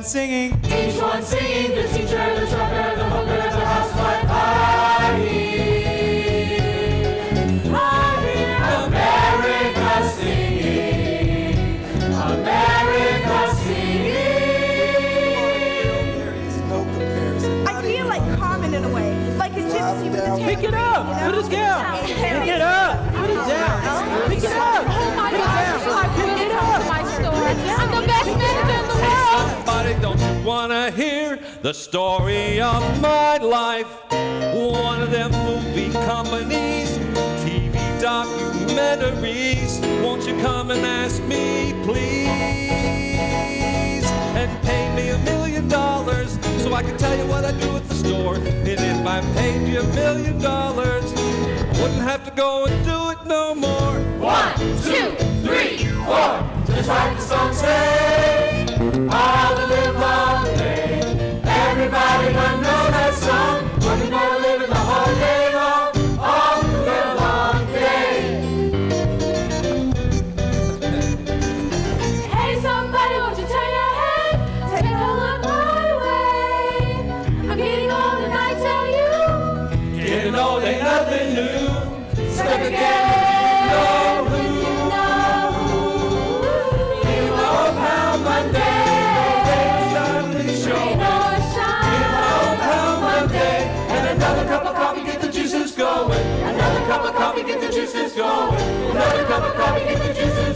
singing. Each one singing, the teacher, the trucker, the hooker, the housewife. I hear America singing, America singing. I feel like Carmen in a way, like a gypsy with a tail. Pick it up, put it down. Pick it up, put it down. Pick it up, My gosh, I bring it up to my store. I'm the best manager in the world. Somebody, don't you wanna hear the story of my life? One of them movie companies, TV documentaries. Won't you come and ask me, please? And pay me $1 million so I can tell you what I do at the store. And if I paid you $1 million, I wouldn't have to go and do it no more. 1, 2, 3, 4. Just like the song say, all the live long day. Everybody gonna know that song. Working for a living the whole day long, all the live long day. Hey, somebody, won't you turn your head? Take a look my way. I'm getting old and I tell you, Getting old ain't nothing new. Step again. Another cup of coffee, get the juices going. Another cup of coffee, get the juices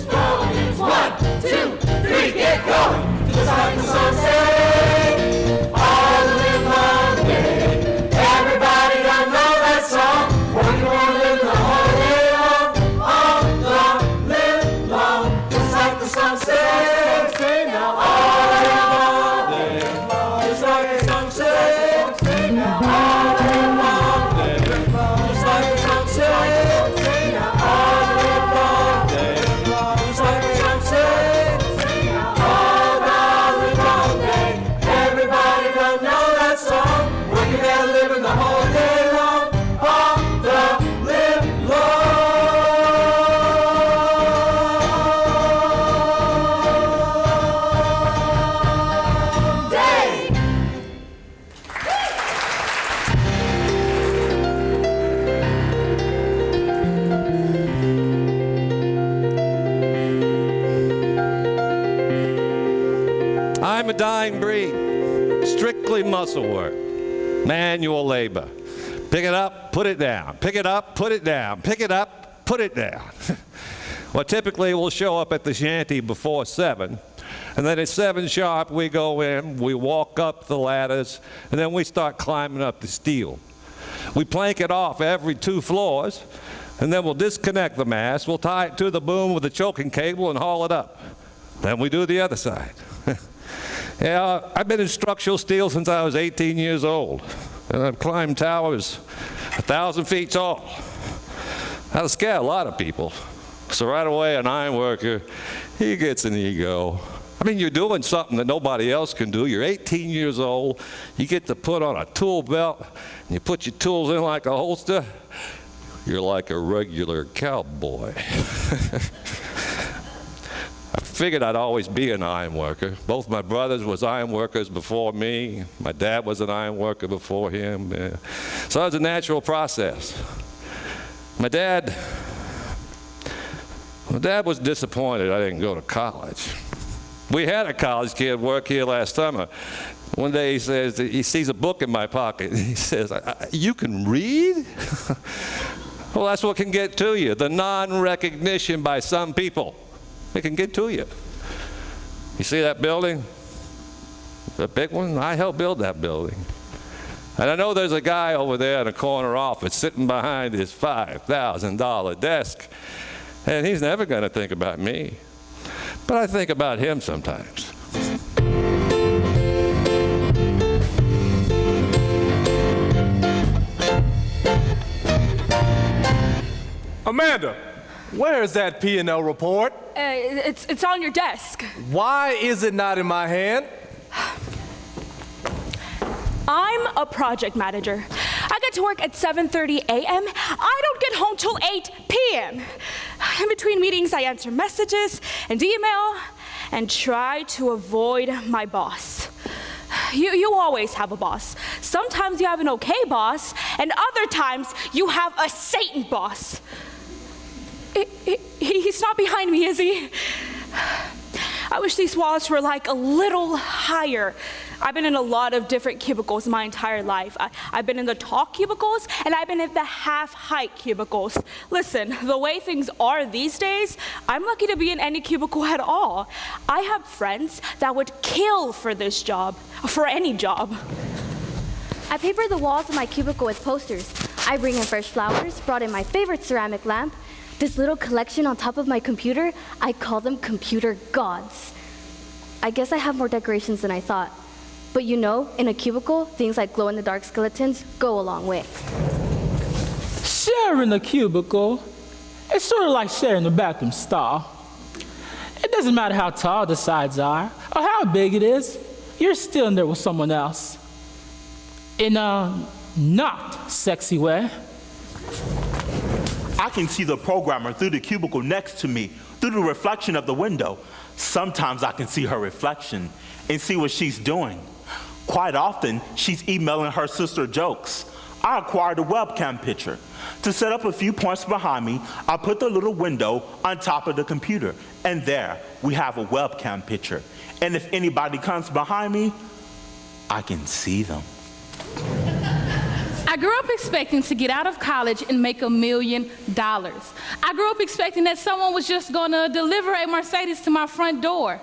flowing. It's 1, 2, 3, get going. Just like the sun say, all the live long day. Everybody gonna know that song. Working on live the whole day long, all long, live long. Just like the sun say, now all live long day. Just like the sun say, now all live long day. Just like the sun say, now all live long day. Just like the sun say, all live long day. Everybody gonna know that song. Working and living the whole day long, all the live long day. I'm a dying breed. Strictly muscle work. Manual labor. Pick it up, put it down. Pick it up, put it down. Pick it up, put it down. Well, typically we'll show up at the shanty before 7. And then at 7 sharp, we go in, we walk up the ladders, and then we start climbing up the steel. We plank it off every 2 floors, and then we'll disconnect the mast. We'll tie it to the boom with a choking cable and haul it up. Then we do the other side. Yeah, I've been in structural steel since I was 18 years old, and I've climbed towers 1,000 feet tall. That'll scare a lot of people. So right away, an iron worker, he gets an ego. I mean, you're doing something that nobody else can do. You're 18 years old. You get to put on a tool belt, and you put your tools in like a holster. You're like a regular cowboy. I figured I'd always be an iron worker. Both my brothers was iron workers before me. My dad was an iron worker before him. So it was a natural process. My dad was disappointed I didn't go to college. We had a college kid work here last summer. One day he says, he sees a book in my pocket, and he says, "You can read?" Well, that's what can get to you, the non-recognition by some people. It can get to you. You see that building? The big one? I helped build that building. And I know there's a guy over there in a corner office sitting behind his $5,000 desk, and he's never going to think about me. But I think about him sometimes. Amanda, where is that P&L report? It's on your desk. Why is it not in my hand? I'm a project manager. I get to work at 7:30 a.m. I don't get home till 8 p.m. In between meetings, I answer messages and email and try to avoid my boss. You always have a boss. Sometimes you have an okay boss, and other times you have a Satan boss. He's not behind me, is he? I wish these walls were like a little higher. I've been in a lot of different cubicles my entire life. I've been in the tall cubicles, and I've been in the half-height cubicles. Listen, the way things are these days, I'm lucky to be in any cubicle at all. I have friends that would kill for this job, for any job. I paper the walls of my cubicle with posters. I bring in fresh flowers, brought in my favorite ceramic lamp. This little collection on top of my computer, I call them computer gods. I guess I have more decorations than I thought. But you know, in a cubicle, things like glow-in-the-dark skeletons go a long way. Sharing a cubicle, it's sort of like sharing the bathroom stall. It doesn't matter how tall the sides are or how big it is, you're still in there with someone else. In a not sexy way. I can see the programmer through the cubicle next to me, through the reflection of the window. Sometimes I can see her reflection and see what she's doing. Quite often, she's emailing her sister jokes. I acquired a webcam picture. To set up a few points behind me, I put the little window on top of the computer, and there we have a webcam picture. And if anybody comes behind me, I can see them. I grew up expecting to get out of college and make $1 million. I grew up expecting that someone was just gonna deliver a Mercedes to my front door.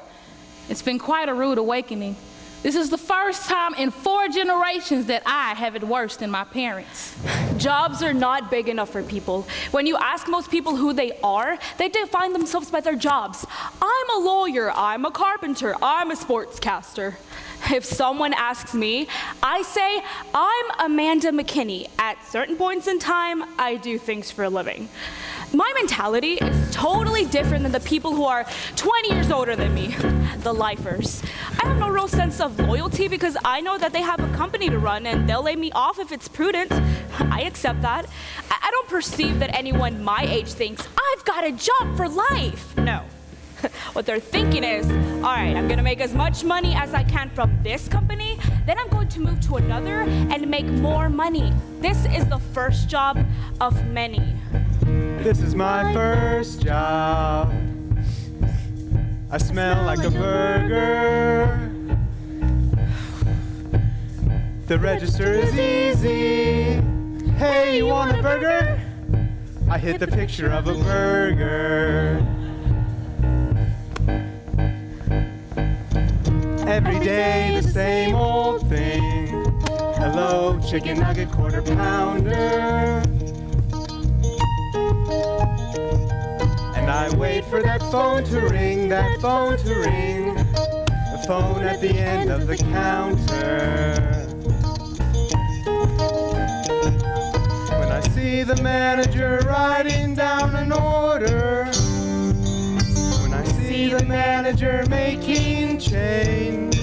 It's been quite a rude awakening. This is the first time in 4 generations that I have it worse than my parents. Jobs are not big enough for people. When you ask most people who they are, they define themselves by their jobs. I'm a lawyer, I'm a carpenter, I'm a sportscaster. If someone asks me, I say, I'm Amanda McKinney. At certain points in time, I do things for a living. My mentality is totally different than the people who are 20 years older than me, the lifers. I have no real sense of loyalty because I know that they have a company to run and they'll lay me off if it's prudent. I accept that. I don't perceive that anyone my age thinks, I've got a job for life. No. What they're thinking is, all right, I'm gonna make as much money as I can from this company, then I'm going to move to another and make more money. This is the first job of many. This is my first job. I smell like a burger. The register is easy. Hey, you want a burger? I hit the picture of a burger. Every day the same old thing. Hello, chicken nugget, quarter pounder. And I wait for that phone to ring, that phone to ring. The phone at the end of the counter. When I see the manager writing down an order. When I see the manager making change.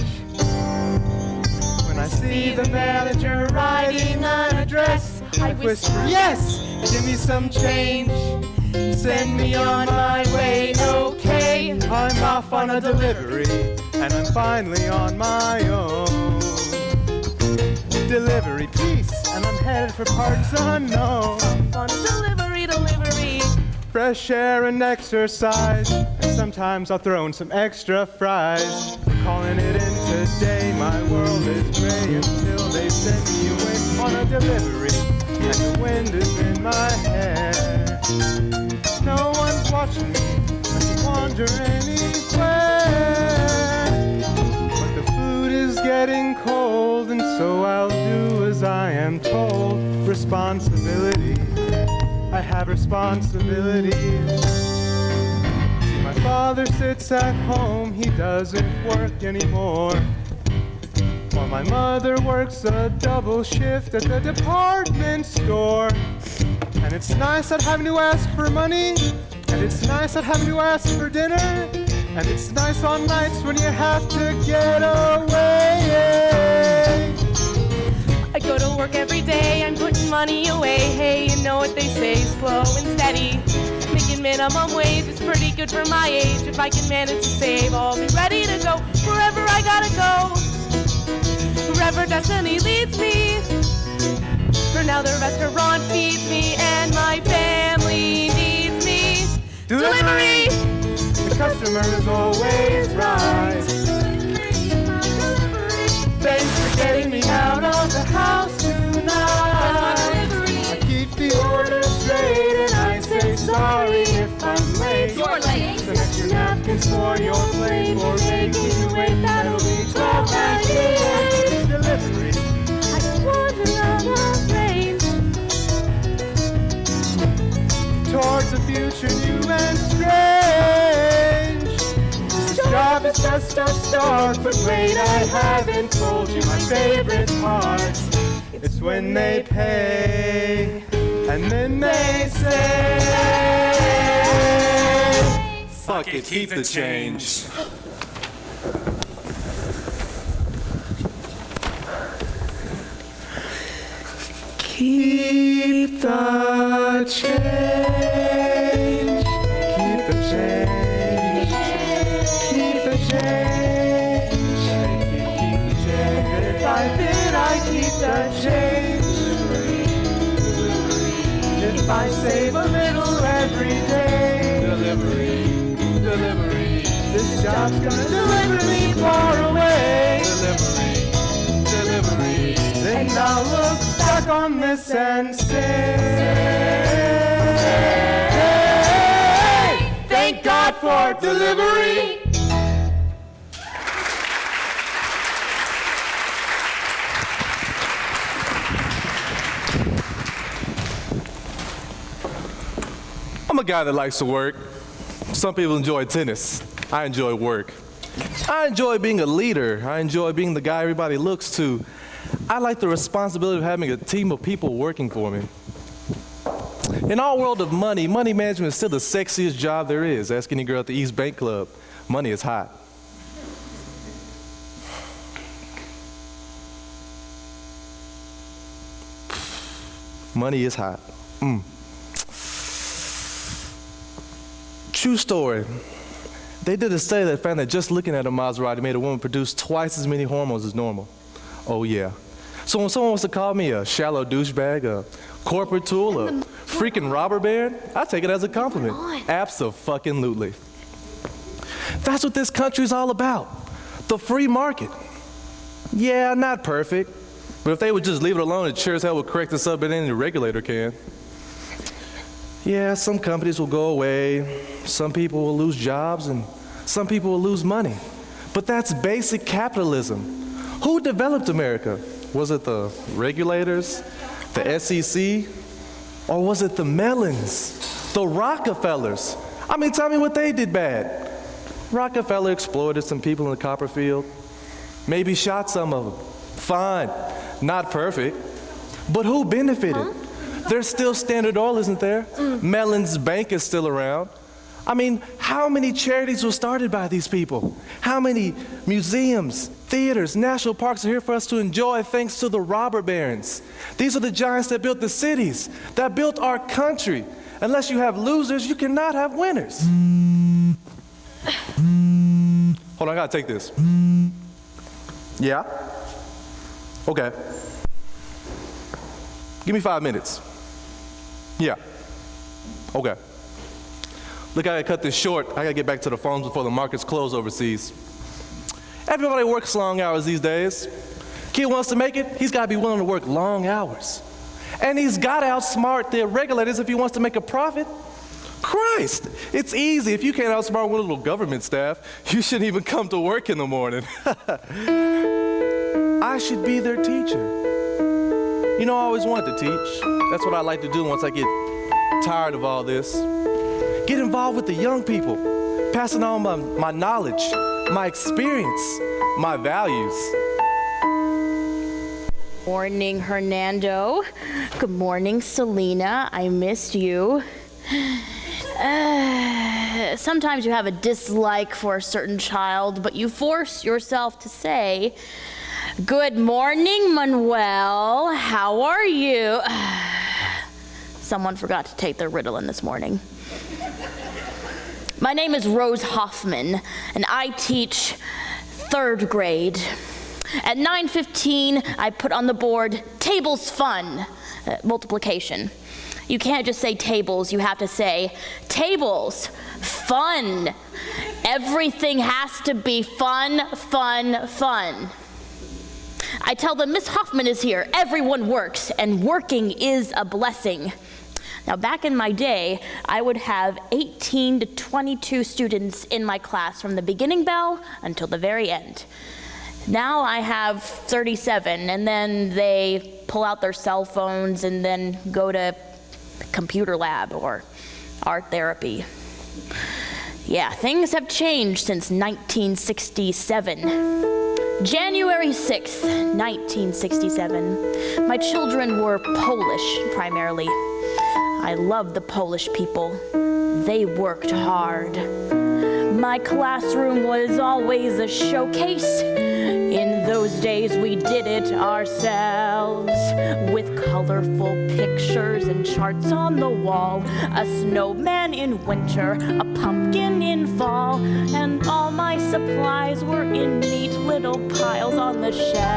When I see the manager writing an address, I whisper, yes, give me some change. Send me on my way, okay. I'm off on a delivery, and I'm finally on my own. Delivery, peace, and I'm headed for parts unknown. On a delivery. Fresh air and exercise, and sometimes I'll throw in some extra fries. Calling it in today, my world is gray until they send me away on a delivery, and the wind is in my hair. No one's watching me, I can wander anywhere. But the food is getting cold, and so I'll do as I am told. Responsibility, I have responsibilities. See, my father sits at home, he doesn't work anymore. While my mother works a double shift at the department store. And it's nice not having to ask for money, and it's nice not having to ask for dinner, and it's nice on nights when you have to get away. I go to work every day, I'm putting money away. Hey, you know what they say, slow and steady. Making minimum wage is pretty good for my age. If I can manage to save, I'll be ready to go wherever I gotta go. destiny leads me. For now the restaurant feeds me and my family needs me. Delivery! The customers always right. Thanks for getting me out of the house tonight. I keep the order straight and I say sorry if I'm late. You're late. Some extra napkins for your plate for making you wait. That'll be 12.98. Delivery. I wander out of range. Towards a future new and strange. This job is just a start, but wait, I haven't told you my favorite part. It's when they pay, and then they say, Fuck it, keep the change. keep the change, keep the change, keep the change, keep the change. If I bid, I keep the change. If I save a little every day, delivery. This job's gonna deliver me far away. Delivery. Then I'll look back on this and say, thank God for delivery. I'm a guy that likes to work. Some people enjoy tennis. I enjoy work. I enjoy being a leader. I enjoy being the guy everybody looks to. I like the responsibility of having a team of people working for me. In our world of money, money management is still the sexiest job there is. Ask any girl at the East Bank Club. Money is hot. Money is hot. True story. They did a study that found that just looking at a Maserati made a woman produce twice as many hormones as normal. Oh yeah. So when someone wants to call me a shallow douchebag, a corporate tool, a freaking robber baron, I take it as a compliment. Abso-fucking-lutely. That's what this country's all about. The free market. Yeah, not perfect. But if they would just leave it alone, it sure as hell would correct us up better than any regulator can. Yeah, some companies will go away, some people will lose jobs, and some people will lose money. But that's basic capitalism. Who developed America? Was it the regulators, the SEC, or was it the Mellons, the Rockefellers? I mean, tell me what they did bad. Rockefeller exploited some people in the copper field, maybe shot some of them. Fine, not perfect, but who benefited? There's still Standard Oil, isn't there? Mellon's Bank is still around. I mean, how many charities were started by these people? How many museums, theaters, national parks are here for us to enjoy thanks to the robber barons? These are the giants that built the cities, that built our country. Unless you have losers, you cannot have winners. Hold on, I gotta take this. Yeah? Okay. Give me 5 minutes. Yeah. Okay. Look, I gotta cut this short. I gotta get back to the phones before the markets close overseas. Everybody works long hours these days. Kid wants to make it, he's gotta be willing to work long hours. And he's gotta outsmart the regulators if he wants to make a profit. Christ, it's easy. If you can't outsmart one little government staff, you shouldn't even come to work in the morning. I should be their teacher. You know, I always wanted to teach. That's what I like to do once I get tired of all this. Get involved with the young people, passing on my knowledge, my experience, my values. Morning, Hernando. Good morning, Selena. I missed you. Sometimes you have a dislike for a certain child, but you force yourself to say, "Good morning, Manuel. How are you?" Someone forgot to take their Ritalin this morning. My name is Rose Hoffman, and I teach 3rd grade. At 9:15, I put on the board, tables fun, multiplication. You can't just say tables, you have to say tables, fun. Everything has to be fun, fun, fun. I tell them, Miss Hoffman is here, everyone works, and working is a blessing. Now, back in my day, I would have 18 to 22 students in my class from the beginning bell until the very end. Now I have 37, and then they pull out their cell phones and then go to computer lab or art therapy. Yeah, things have changed since 1967. January 6th, 1967. My children were Polish, primarily. I love the Polish people. They worked hard. My classroom was always a showcase. In those days, we did it ourselves, with colorful pictures and charts on the wall, a snowman in winter, a pumpkin in fall, and all my supplies were in neat little piles on the shelves.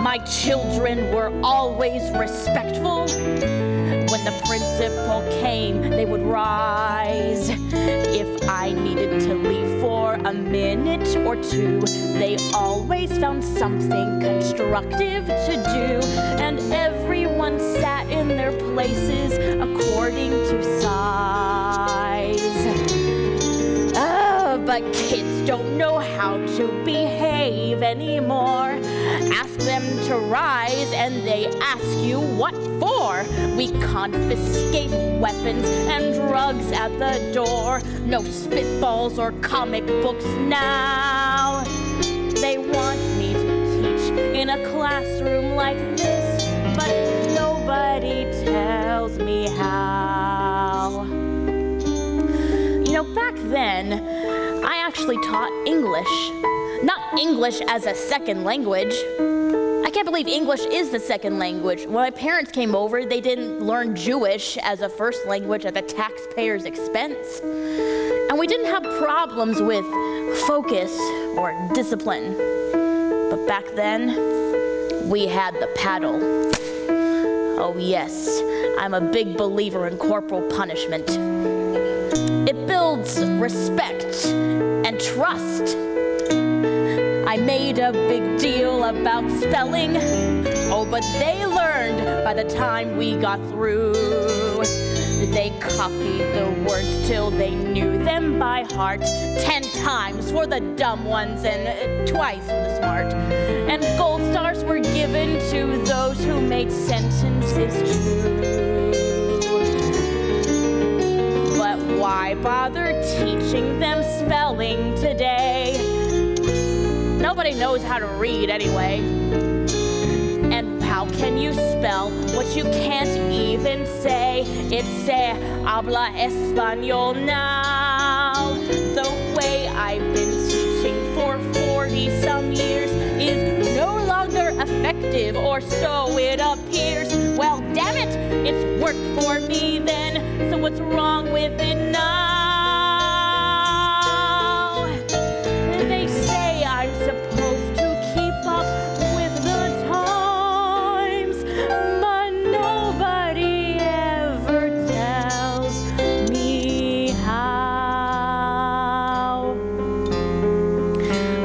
My children were always respectful. When the principal came, they would rise. If I needed to leave for a minute or two, they always found something constructive to do, and everyone sat in their places according to size. Oh, but kids don't know how to behave anymore. Ask them to rise and they ask you what for. We confiscate weapons and drugs at the door. No spitballs or comic books now. They want me to teach in a classroom like this, but nobody tells me how. You know, back then, I actually taught English. Not English as a second language. I can't believe English is the second language. When my parents came over, they didn't learn Jewish as a first language at the taxpayer's expense. And we didn't have problems with focus or discipline. But back then, we had the paddle. Oh yes, I'm a big believer in corporal punishment. It builds respect and trust. I made a big deal about spelling. Oh, but they learned by the time we got through. They copied the words till they knew them by heart. 10 times for the dumb ones and twice for the smart. And gold stars were given to those who made sentences true. But why bother teaching them spelling today? Nobody knows how to read anyway. And how can you spell what you can't even say? It's habla español now. The way I've been teaching for 40-some years is no longer effective, or so it appears. Well, damn it, it's worked for me then, so what's wrong with it now? They say I'm supposed to keep up with the times, but nobody ever tells me how.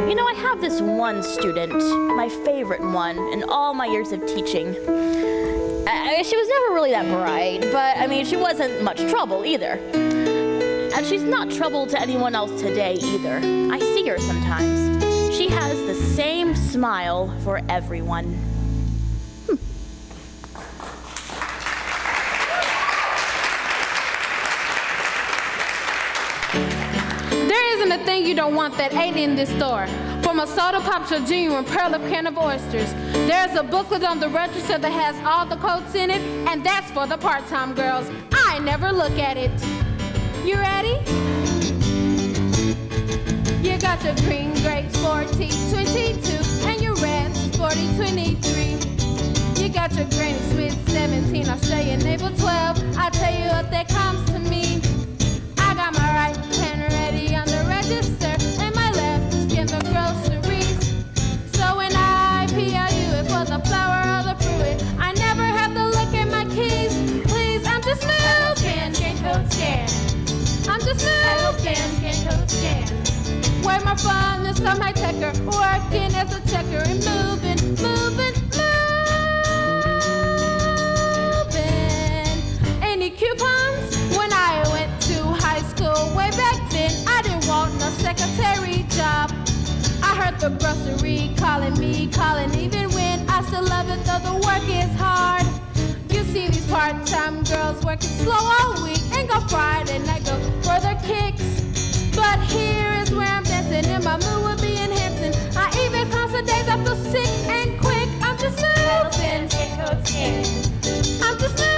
You know, I have this one student, my favorite one in all my years of teaching. She was never really that bright, but I mean, she wasn't much trouble either. And she's not trouble to anyone else today either. I see her sometimes. She has the same smile for everyone. There isn't a thing you don't want that ain't in this store. From a soda pop to a genuine pearl of can of oysters. There's a booklet on the register that has all the coats in it, and that's for the part-time girls. I never look at it. You ready? You got your green grapes 40-22 and your red 40-23. You got your Granny Smith 17, Australian Naval 12. I'll tell you what that comes to me. I got my right hand ready on the register and my left is getting fun than some high techer, working as a checker and moving. Any coupons? When I went to high school way back then, I didn't want no secretary job. I heard the grocery calling even when I still love it, though the work is hard. You see these part-time girls working slow all week and go Friday night, go for their kicks. But here is where I'm dancing and my mood will be enhancing. I even come some days I feel sick and quick. I'm just moving. I'm just moving.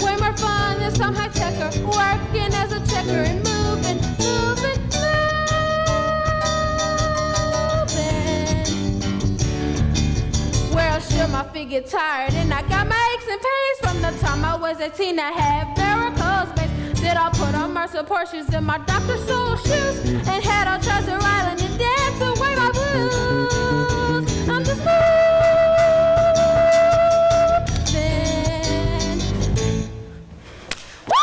Way more fun than some high techer, working as a checker and moving. Well, sure, my feet get tired and I got my aches and pains from the time I was 18. I had varicose veins. Did I put on Mercer Porsches in my Dr. Soul shoes and head on Treasure Island and dance away my blues? I'm just moving. Woo!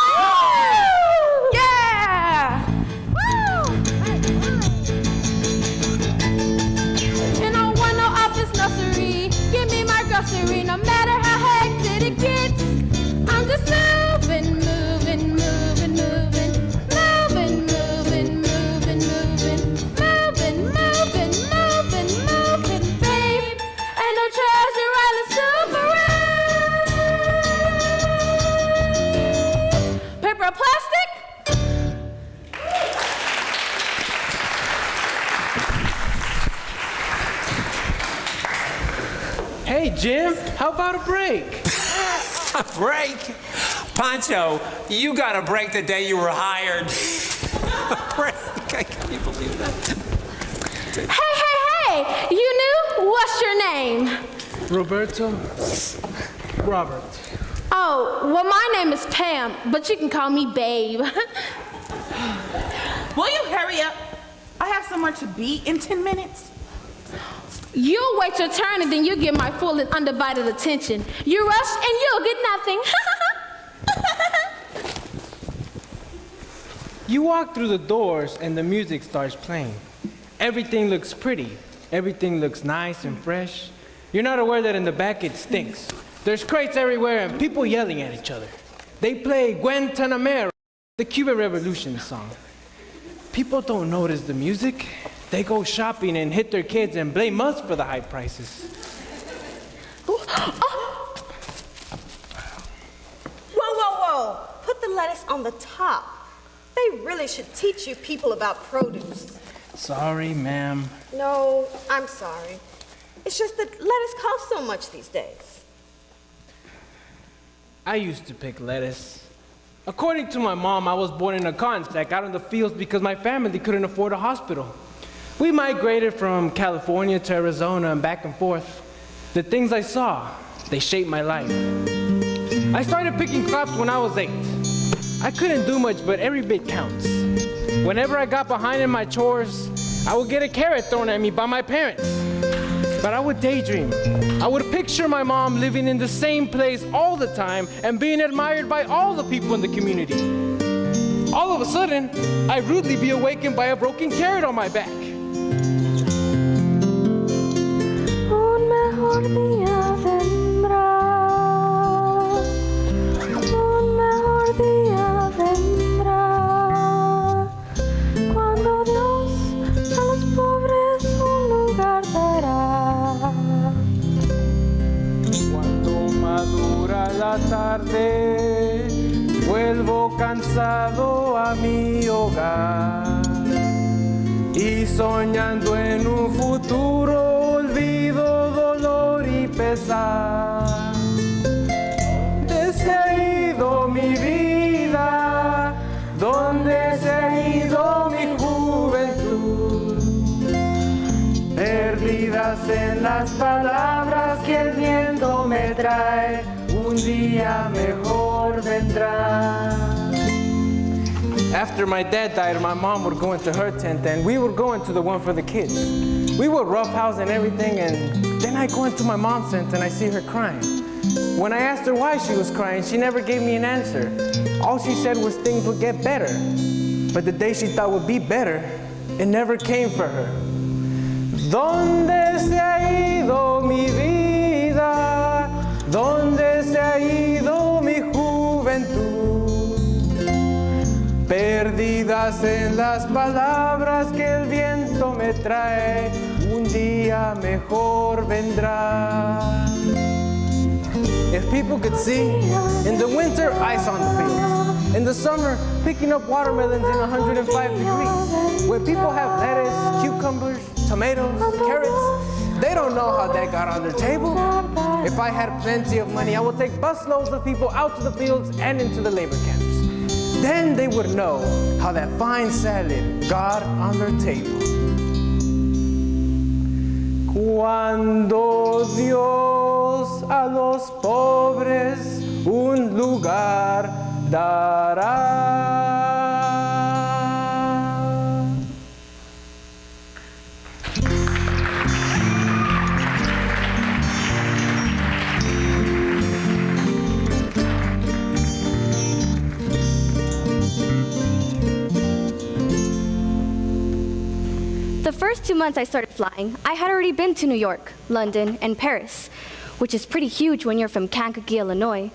Yeah! Woo! And I want no office nursery. Give me my grocery, no matter how hectic it gets. I'm just moving. Plastic? Hey, Jim, how about a break? A break? Pancho, you got a break the day you were hired. A break? Can you believe that? Hey, you knew? What's your name? Roberto. Robert. Oh, well, my name is Pam, but you can call me Babe. Will you hurry up? I have somewhere to be in 10 minutes. You'll wait your turn and then you get my full and undivided attention. You rush and you'll get nothing. You walk through the doors and the music starts playing. Everything looks pretty. Everything looks nice and fresh. You're not aware that in the back it stinks. There's crates everywhere and people yelling at each other. They play Guantanamera, the Cuban Revolution song. People don't notice the music. They go shopping and hit their kids and blame us for the high prices. Whoa. Put the lettuce on the top. They really should teach you people about produce. Sorry, ma'am. No, I'm sorry. It's just that lettuce costs so much these days. I used to pick lettuce. According to my mom, I was born in a cotton sack out in the fields because my family couldn't afford a hospital. We migrated from California to Arizona and back and forth. The things I saw, they shaped my life. I started picking crops when I was 8. I couldn't do much, but every bit counts. Whenever I got behind in my chores, I would get a carrot thrown at me by my parents. But I would daydream. I would picture my mom living in the same place all the time and being admired by all the people in the community. All of a sudden, I'd rudely be awakened by a broken carrot on my back. Un mejor día vendrá. Un mejor día vendrá. Cuando Dios a los pobres un lugar dará. Cuando madura la tarde, vuelvo cansado a mi hogar. Y soñando en un futuro, olvido dolor y pesar. ¿Dónde se ha ido mi vida? ¿Dónde se ha ido mi juventud? Perdidas en las palabras que el viento me trae, un día mejor vendrá. After my dad died, my mom would go into her tent and we would go into the one for the kids. We would roughhouse and everything, and then I go into my mom's tent and I see her crying. When I asked her why she was crying, she never gave me an answer. All she said was things would get better. But the day she thought would be better, it never came for her. ¿Dónde se ha ido mi vida? ¿Dónde se ha ido mi juventud? Perdidas en las palabras que el viento me trae, un día mejor vendrá. If people could see, in the winter, ice on the fields. In the summer, picking up watermelons in 105 degrees. Where people have lettuce, cucumbers, tomatoes, carrots, they don't know how that got on their table. If I had plenty of money, I would take busloads of people out to the fields and into the labor camps. Then they would know how that fine salad got on their table. Cuando Dios a los pobres un lugar dará. The first 2 months I started flying, I had already been to New York, London, and Paris, which is pretty huge when you're from Kankakee, Illinois.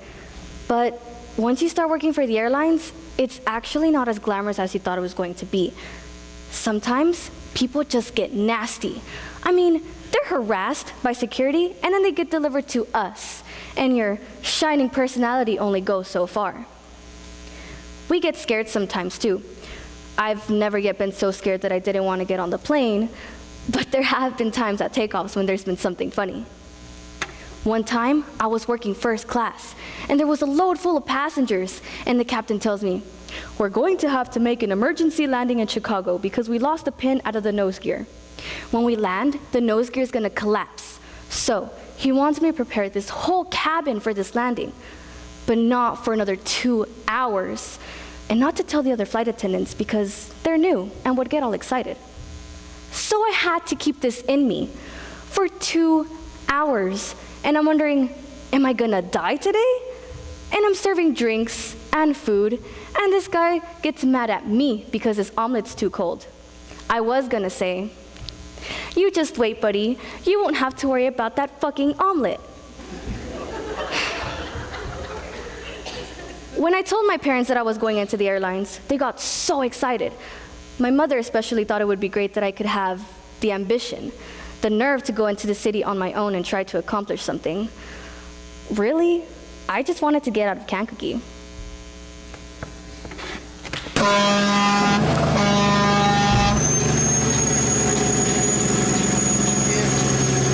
But once you start working for the airlines, it's actually not as glamorous as you thought it was going to be. Sometimes people just get nasty. I mean, they're harassed by security and then they get delivered to us, and your shining personality only goes so far. We get scared sometimes too. I've never yet been so scared that I didn't want to get on the plane, but there have been times at takeoffs when there's been something funny. One time, I was working first class, and there was a load full of passengers, and the captain tells me, "We're going to have to make an emergency landing in Chicago because we lost a pin out of the nose gear. When we land, the nose gear is going to collapse. So he wants me to prepare this whole cabin for this landing, but not for another 2 hours. And not to tell the other flight attendants because they're new and would get all excited. So I had to keep this in me for 2 hours. And I'm wondering, am I gonna die today? And I'm serving drinks and food, and this guy gets mad at me because his omelet's too cold. I was gonna say, "You just wait, buddy. You won't have to worry about that fucking omelet." When I told my parents that I was going into the airlines, they got so excited. My mother especially thought it would be great that I could have the ambition, the nerve to go into the city on my own and try to accomplish something. Really, I just wanted to get out of Kankakee.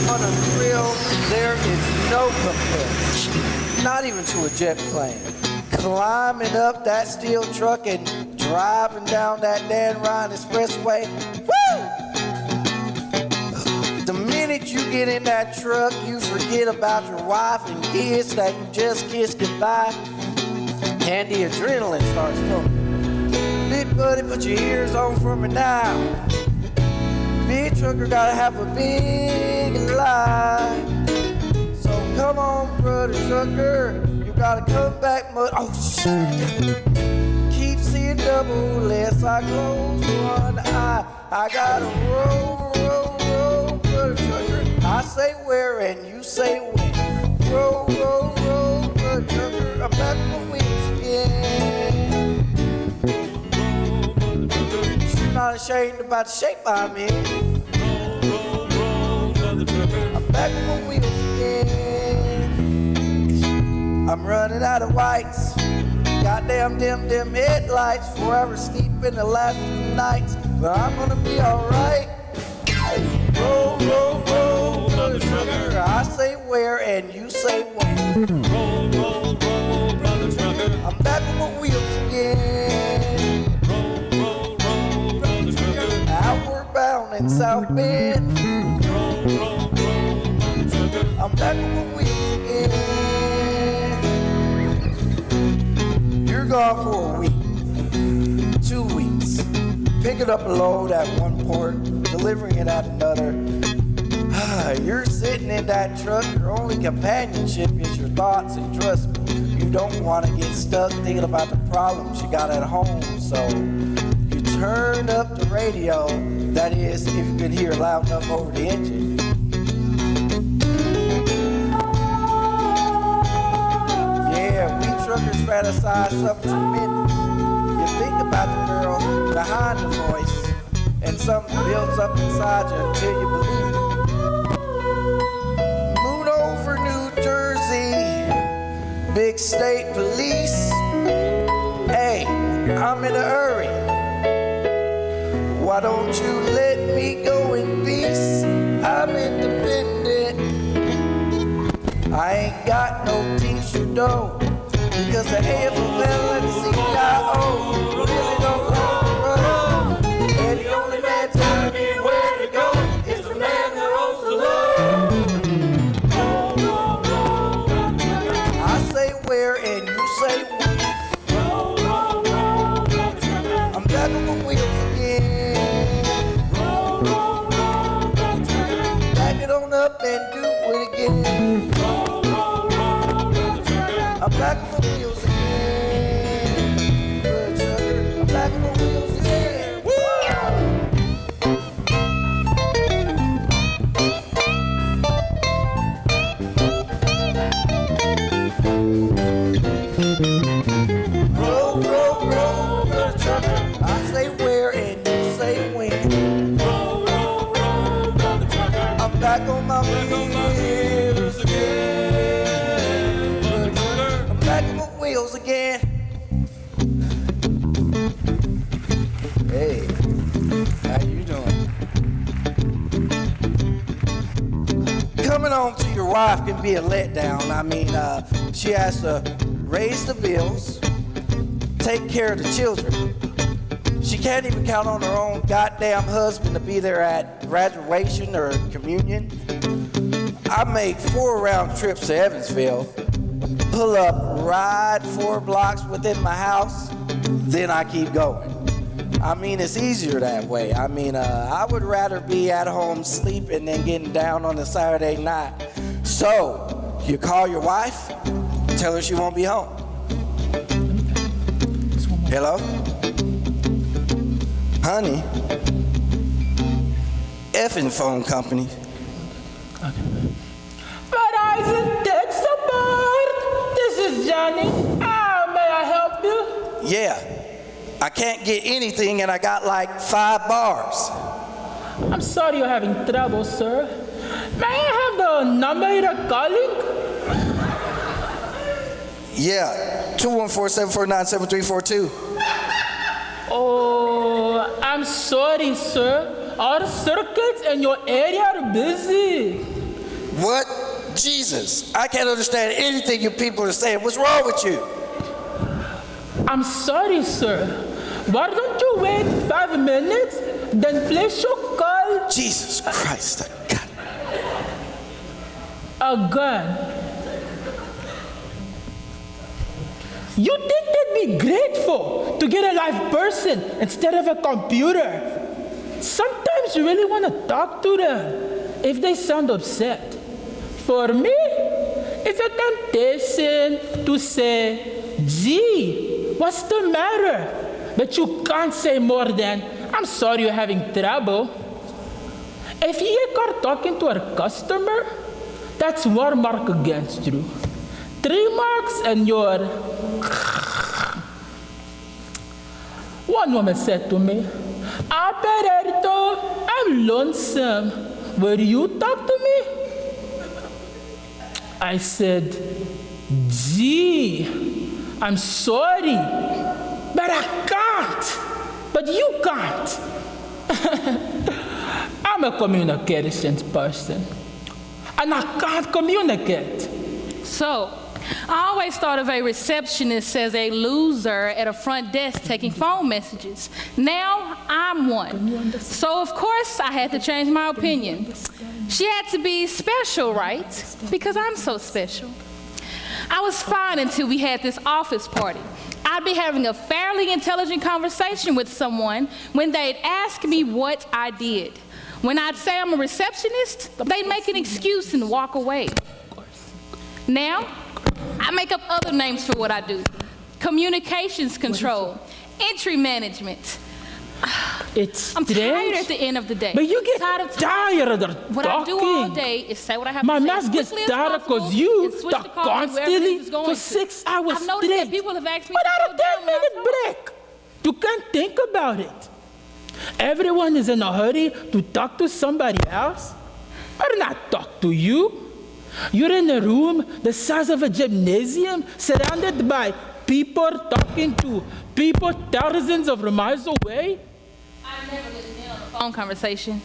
On a thrill, there is no comparison, not even to a jet plane. Climbing up that steel truck and driving down that Dan Ryan Expressway. Woo! The minute you get in that truck, you forget about your wife and kids that you just kissed goodbye, and the adrenaline starts flowing. Big buddy, put your ears on for me now. Big trucker gotta have a big life. So come on, brother trucker. Gotta come back, oh shit. Keep seeing double less I close one eye. I gotta roll, brother trucker. I say where and you say when. Roll, brother trucker. I'm back on my wings again. She's not ashamed about the shape I'm in. Roll, brother trucker. I'm back on my wheels again. I'm running out of whites. Goddamn dim headlights. Forever sleeping the last few nights. But I'm gonna be alright. Roll, brother trucker. I say where and you say when. Roll, brother trucker. I'm back on my wheels again. Roll, brother trucker. Outward bound in South Bend. Roll, brother trucker. I'm back on my wheels again. You're gone for a week, 2 weeks, picking up a load at one port, delivering it at another. You're sitting in that truck, your only companionship is your thoughts, and trust me, you don't want to get stuck thinking about the problems you got at home, so you turn up the radio. That is, if you can hear loud enough over the engine. Yeah, we truckers fantasize something tremendous. You think about the girl behind the voice, and something builds up inside you until you believe it. Moon over New Jersey, big state police. Hey, I'm in a hurry. Why don't you let me go in peace? I'm independent. I ain't got no teacher though, because the AFL and the CIO really don't know the road. And the only man telling me where to go is the man that owns the load. I say where and you say when. I'm back on my wheels again. Back it on up and do it again. I'm back on my wheels again. Good sugar. I'm back on my wheels again. Roll, roll, roll, good sugar. I say where and you say when. I'm back on my wheels again. Good sugar. I'm back on my wheels again. Hey, how you doing? Coming home to your wife can be a letdown. I mean, she has to raise the bills, take care of the children. She can't even count on her own goddamn husband to be there at graduation or communion. I make 4 round trips to Evansville, pull up, ride 4 blocks within my house, then I keep going. I mean, it's easier that way. I mean, I would rather be at home sleeping than getting down on a Saturday night. So, you call your wife, tell her she won't be home. Hello? Honey? Effing phone company. Verizon tech support. This is Johnny. May I help you? Yeah. I can't get anything and I got like 5 bars. I'm sorry you're having trouble, sir. May I have the number you're calling? Yeah, 214-749-7342. Oh, I'm sorry, sir. Our circuits in your area are busy. What? Jesus, I can't understand anything you people are saying. What's wrong with you? I'm sorry, sir. Why don't you wait 5 minutes, then place your call? Jesus Christ, God. Again. You think they'd be grateful to get a live person instead of a computer? Sometimes you really want to talk to them if they sound upset. For me, it's a temptation to say, gee, what's the matter? But you can't say more than, I'm sorry you're having trouble. If you are talking to a customer, that's 1 mark against you. 3 marks and you're... One woman said to me, Alberto, I'm lonesome. Will you talk to me? I said, gee, I'm sorry, but I can't. But you can't. I'm a communications person, and I can't communicate. So, I always thought of a receptionist as a loser at a front desk taking phone messages. Now, I'm one. So, of course, I had to change my opinion. She had to be special, right? Because I'm so special. I was fine until we had this office party. I'd be having a fairly intelligent conversation with someone when they'd ask me what I did. When I'd say I'm a receptionist, they'd make an excuse and walk away. Now, I make up other names for what I do. Communications control, entry management. It's I'm strange. tired at the end of the day. But you get tired of tired of the What I do all talking. day is say what I have My to say mouth as gets quickly as tired possible because you and switch talk the call to wherever it constantly is going for to. 6 hours I've noticed that straight. people have asked me Without to a slow down when I 10-minute talk. break. You can't think about it. Everyone is in a hurry to talk to somebody else. I do not talk to you. You're in a room the size of a gymnasium, surrounded by people talking to people thousands of miles away. I never listen in on a phone conversation.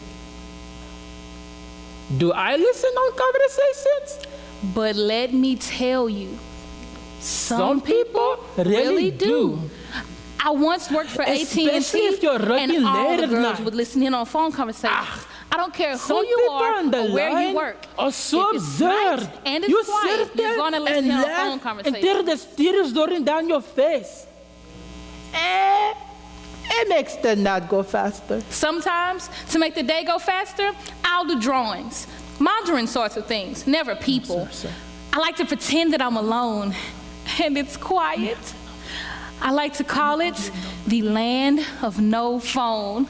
Do I listen on conversations? But let me tell you, Some people really do. I once worked for AT&T, Especially if you're working and all late the at girls night. would listen in on phone conversations. I don't care who Some you people are on the or where line you work. are so If it's nice absurd. and it's You quiet, sit there you're gonna listen and in on a laugh phone until conversation. the tears rolling down your face. It makes the night go faster. Sometimes, to make the day go faster, I'll do drawings. Mandarin sorts of things, never people. I like to pretend that I'm alone and it's quiet. I like to call it the land of no phone.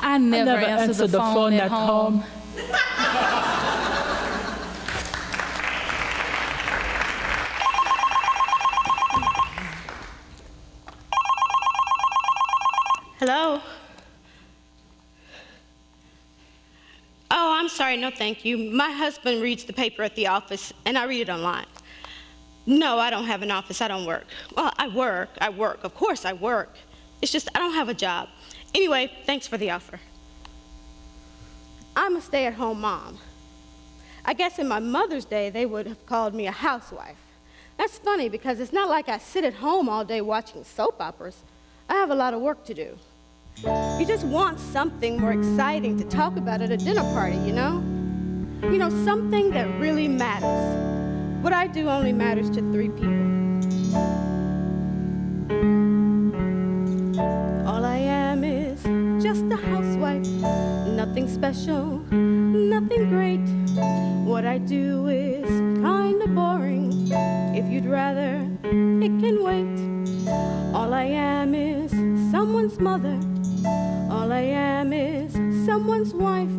I never answer the phone at home. Hello? Oh, I'm sorry, no thank you. My husband reads the paper at the office, and I read it online. No, I don't have an office, I don't work. Well, I work, of course I work. It's just I don't have a job. Anyway, thanks for the offer. I'm a stay-at-home mom. I guess in my mother's day, they would have called me a housewife. That's funny because it's not like I sit at home all day watching soap operas. I have a lot of work to do. You just want something more exciting to talk about at a dinner party, you know? You know, something that really matters. What I do only matters to 3 people. All I am is just a housewife. Nothing special, nothing great. What I do is kinda boring. If you'd rather, it can wait. All I am is someone's mother. All I am is someone's wife.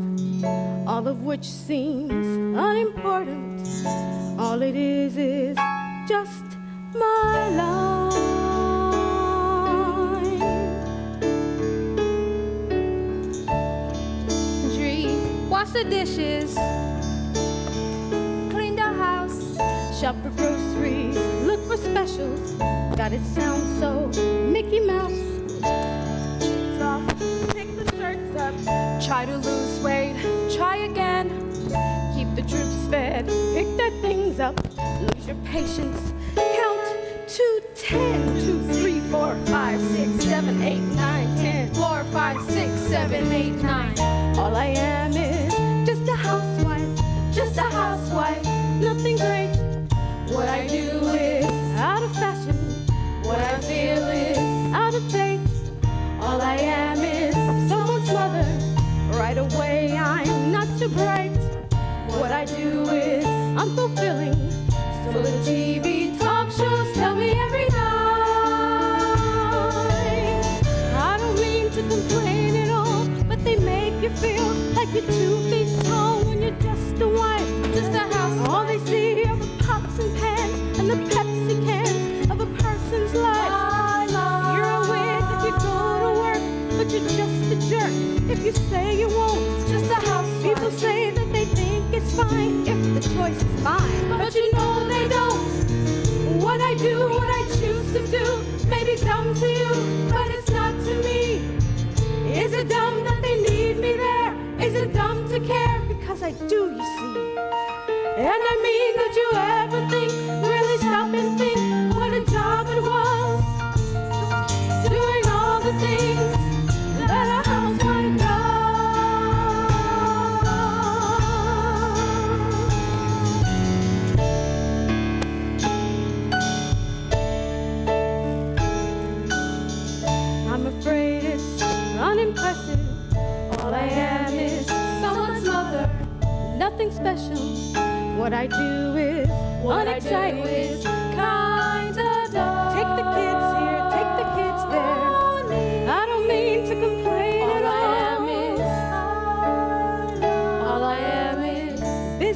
All of which seems unimportant. All it is just my life. Wash the dishes, clean the house, Shop for groceries, look for specials. God, it sounds so Mickey Mouse. off, pick the shirts up, try to lose weight, try again. Keep the troops fed, pick their things up, lose your patience. Count to 10. 2, 3, 4, 5, 6, 7, 8, 9, 10. 4, 5, 6, 7, 8, 9. All I am is just a housewife, just a housewife, nothing great. What I do is out of fashion, what I feel is out of date. All I am is someone's mother, right away I'm not too bright. What I do is unfulfilling, so the TV talk shows tell me every night. I don't mean to complain at all, but they make you feel like you're 2 feet tall when you're just a wife, just a house. All they see are the pots and pans and the Pepsi cans of a person's life. You're a whiz if you go to work, but you're just a jerk if you say you won't. Just a house. People say that they think it's fine if the choice is mine, but you know they don't. What I do, what I choose to do, may be dumb to you, but it's not to me. Is it dumb that they need me there? Is it dumb to care? Because I do, you see. And I mean, did you ever think, really stop and think what a job it was? Doing all the things that a housewife does. I'm afraid it's unimpressive. All I am is someone's mother, nothing special. What I do is unexciting. Kinda dumb. Take the kids here, take the kids there.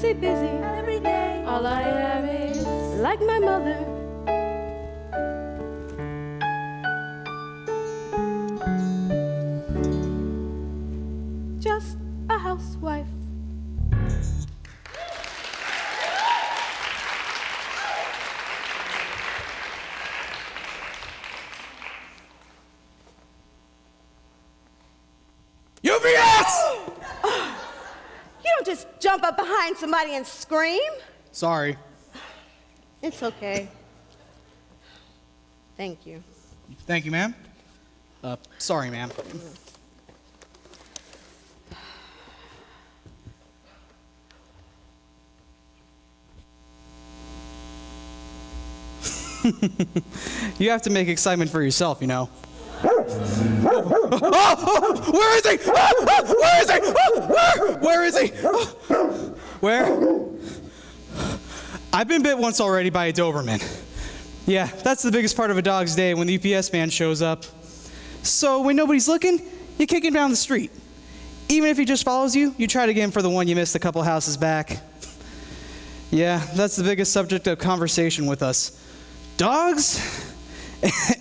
busy, busy. Every day, All I am is like my mother. Just a housewife. UPS! You don't just jump up behind somebody and scream. Sorry. It's okay. Thank you. Thank you, ma'am. Sorry, ma'am. You have to make excitement for yourself, you know. Where is he? Where is he? Where is he? Where? I've been bit once already by a Doberman. Yeah, that's the biggest part of a dog's day, when the UPS man shows up. So when nobody's looking, you kick him down the street. Even if he just follows you, you try to get him for the one you missed a couple houses back. Yeah, that's the biggest subject of conversation with us. Dogs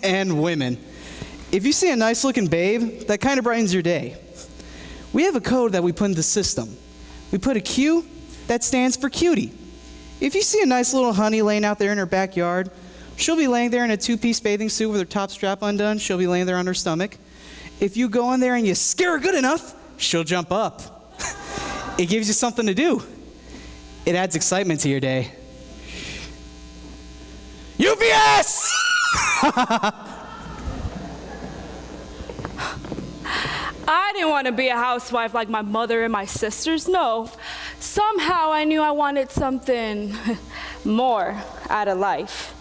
and women. If you see a nice looking babe, that kind of brightens your day. We have a code that we put in the system. We put a Q that stands for cutie. If you see a nice little honey laying out there in her backyard, she'll be laying there in a two-piece bathing suit with her top strap undone. She'll be laying there on her stomach. If you go in there and you scare her good enough, she'll jump up. It gives you something to do. It adds excitement to your day. UPS! I didn't want to be a housewife like my mother and my sisters, no. Somehow I knew I wanted something more out of life.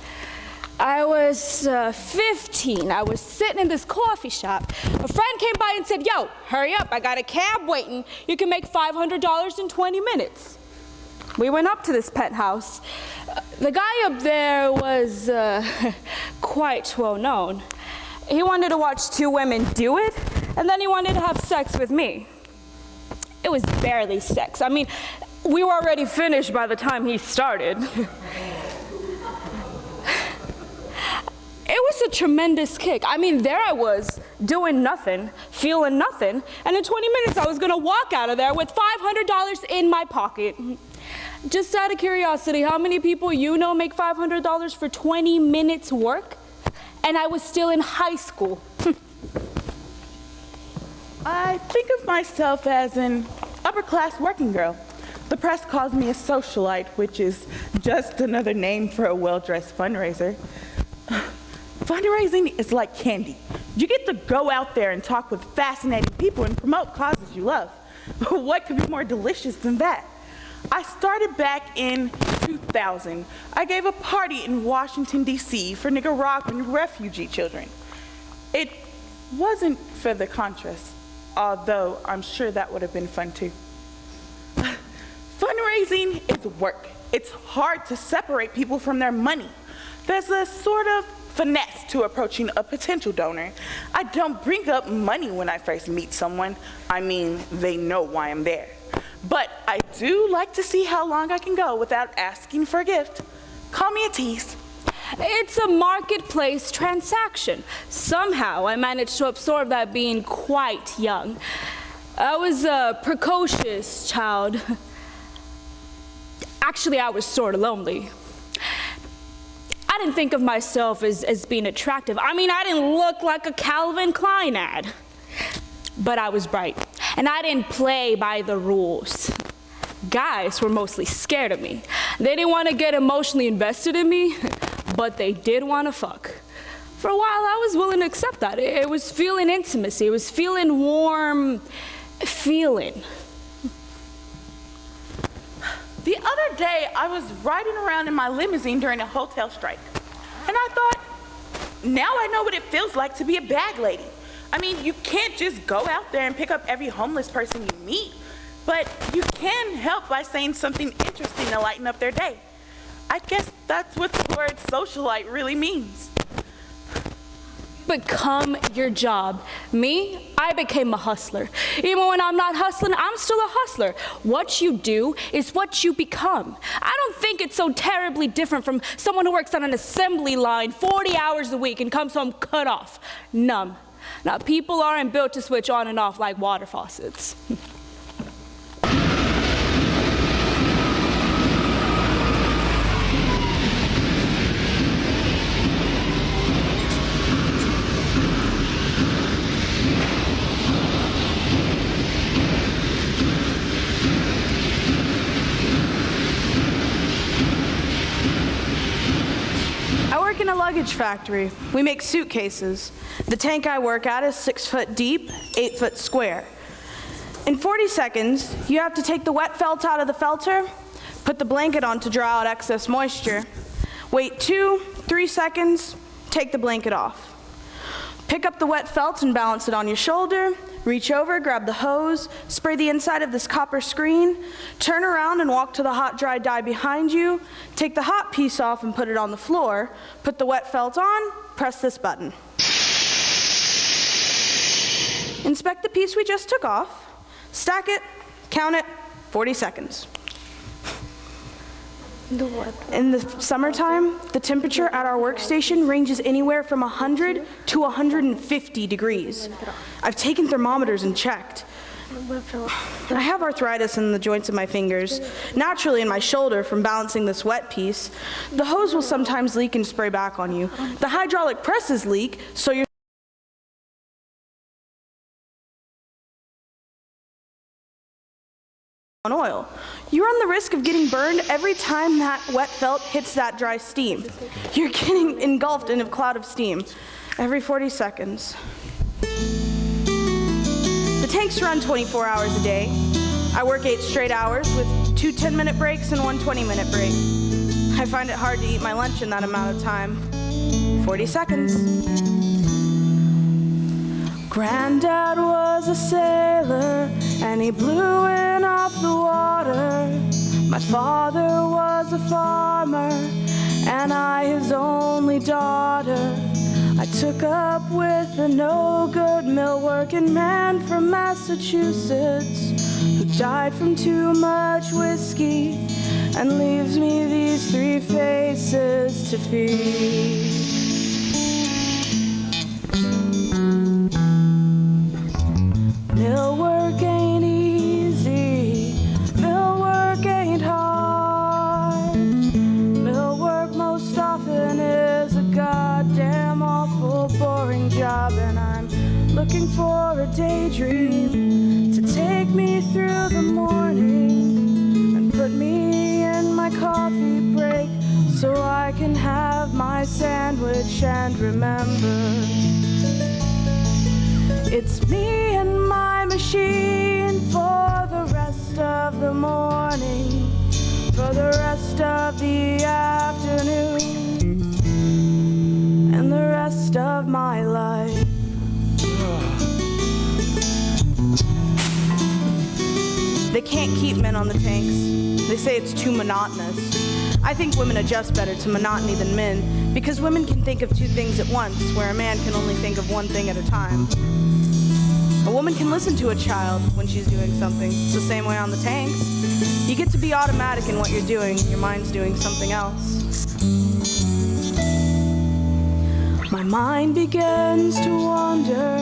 I was 15. I was sitting in this coffee shop. A friend came by and said, "Yo, hurry up, I got a cab waiting. You can make $500 in 20 minutes. We went up to this penthouse. The guy up there was quite well known. He wanted to watch two women do it, and then he wanted to have sex with me. It was barely sex. I mean, we were already finished by the time he started. It was a tremendous kick. I mean, there I was, doing nothing, feeling nothing, and in 20 minutes I was gonna walk out of there with $500 in my pocket. Just out of curiosity, how many people you know make $500 for 20 minutes work? And I was still in high school. I think of myself as an upper-class working girl. The press calls me a socialite, which is just another name for a well-dressed fundraiser. Fundraising is like candy. You get to go out there and talk with fascinating people and promote causes you love. What could be more delicious than that? I started back in 2000. I gave a party in Washington, D.C. for Nicaraguan refugee children. It wasn't for the Contras, although I'm sure that would have been fun too. Fundraising is work. It's hard to separate people from their money. There's a sort of finesse to approaching a potential donor. I don't bring up money when I first meet someone. I mean, they know why I'm there. But I do like to see how long I can go without asking for a gift. Call me a tease. It's a marketplace transaction. Somehow I managed to absorb that being quite young. I was a precocious child. Actually, I was sort of lonely. I didn't think of myself as being attractive. I mean, I didn't look like a Calvin Klein ad. But I was bright, and I didn't play by the rules. Guys were mostly scared of me. They didn't want to get emotionally invested in me, but they did want to fuck. For a while, I was willing to accept that. It was feeling intimacy. It was feeling warm feeling. The other day, I was riding around in my limousine during a hotel strike. And I thought, now I know what it feels like to be a bag lady. I mean, you can't just go out there and pick up every homeless person you meet, but you can help by saying something interesting to lighten up their day. I guess that's what the word socialite really means. become your job. Me, I became a hustler. Even when I'm not hustling, I'm still a hustler. What you do is what you become. I don't think it's so terribly different from someone who works on an assembly line 40 hours a week and comes home cut off, numb. Now, people aren't built to switch on and off like water faucets. I work in a luggage factory. We make suitcases. The tank I work at is 6 foot deep, 8 foot square. In 40 seconds, you have to take the wet felt out of the felter, put the blanket on to draw out excess moisture, wait 2-3 seconds, take the blanket off. Pick up the wet felt and balance it on your shoulder, reach over, grab the hose, spray the inside of this copper screen, turn around and walk to the hot dry dye behind you, take the hot piece off and put it on the floor, put the wet felt on, press this button. Inspect the piece we just took off, stack it, count it, 40 seconds. In the summertime, the temperature at our workstation ranges anywhere from 100 to 150 degrees. I've taken thermometers and checked. I have arthritis in the joints of my fingers, naturally in my shoulder from balancing this wet piece. The hose will sometimes leak and spray back on you. The hydraulic presses leak, so you're on oil. You run the risk of getting burned every time that wet felt hits that dry steam. You're getting engulfed in a cloud of steam every 40 seconds. The tanks run 24 hours a day. I work 8 straight hours with 2 10-minute breaks and 1 20-minute break. I find it hard to eat my lunch in that amount of time. 40 seconds. Granddad was a sailor and he blew in off the water. My father was a farmer and I his only daughter. I took up with a no-good mill-working man from Massachusetts who died from too much whiskey and leaves me these 3 faces to feed. Mill work ain't easy, mill work ain't hard. Mill work most often is a goddamn awful boring job, and I'm looking for a daydream to take me through the morning and put me in my coffee break so I can have my sandwich and remember. It's me and my machine for the rest of the morning, for the rest of the afternoon, and the rest of my life. They can't keep men on the tanks. They say it's too monotonous. I think women adjust better to monotony than men because women can think of 2 things at once, where a man can only think of 1 thing at a time. A woman can listen to a child when she's doing something. It's the same way on the tanks. You get to be automatic in what you're doing. Your mind's doing something else. My mind begins to wander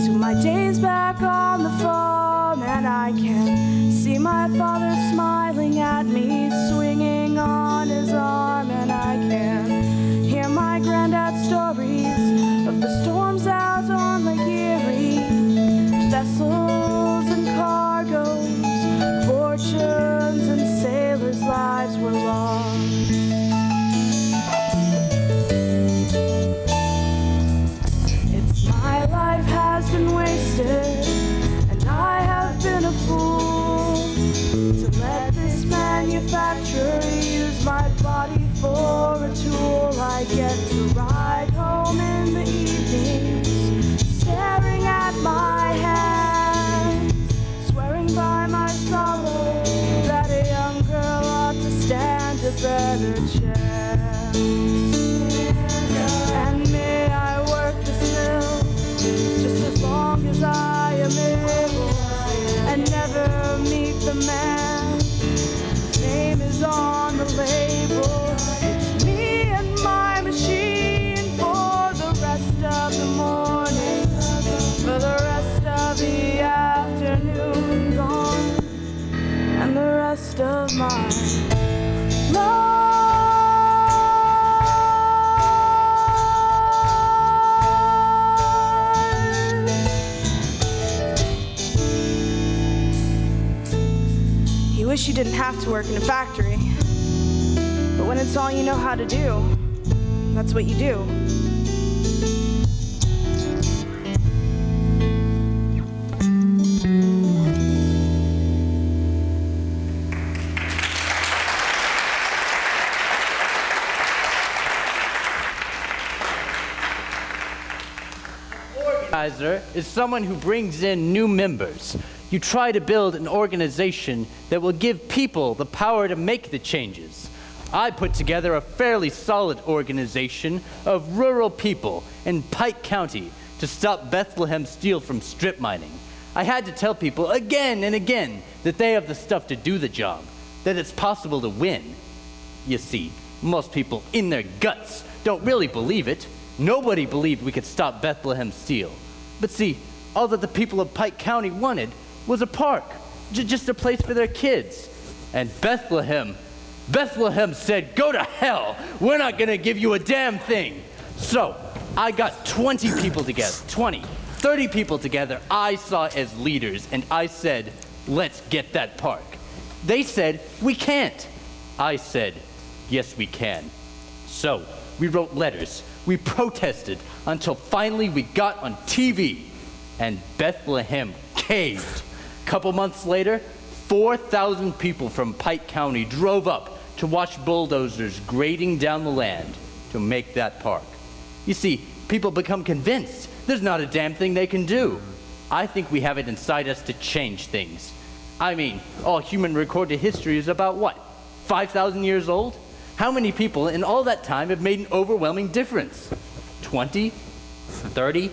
to my days back on the farm, and I can see my father smiling at me, swinging on his arm, and I can hear my granddad's stories of the storms out on Lake Erie. Vessels and cargoes, fortunes and sailors' lives were lost. It's my life has been wasted, and I have been a fool to let this manufacturer use my body for a tool. I get to ride home man. His name is on the label. It's me and my machine for the rest of the morning, for the rest of the afternoon gone, and the rest of my life. You wish you didn't have to work in a factory, but when it's all you know how to do, that's what you do. Organizer is someone who brings in new members. You try to build an organization that will give people the power to make the changes. I put together a fairly solid organization of rural people in Pike County to stop Bethlehem Steel from strip mining. I had to tell people again and again that they have the stuff to do the job, that it's possible to win. You see, most people in their guts don't really believe it. Nobody believed we could stop Bethlehem Steel. But see, all that the people of Pike County wanted was a park, just a place for their kids. And Bethlehem said, go to hell, we're not gonna give you a damn thing. So I got 20 people together, 30 people together I saw as leaders, and I said, let's get that park. They said, we can't. I said, yes we can. So we wrote letters, we protested, until finally we got on TV, and Bethlehem caved. Couple months later, 4,000 people from Pike County drove up to watch bulldozers grading down the land to make that park. You see, people become convinced there's not a damn thing they can do. I think we have it inside us to change things. I mean, all human recorded history is about what? 5,000 years old? How many people in all that time have made an overwhelming difference? 20? 30?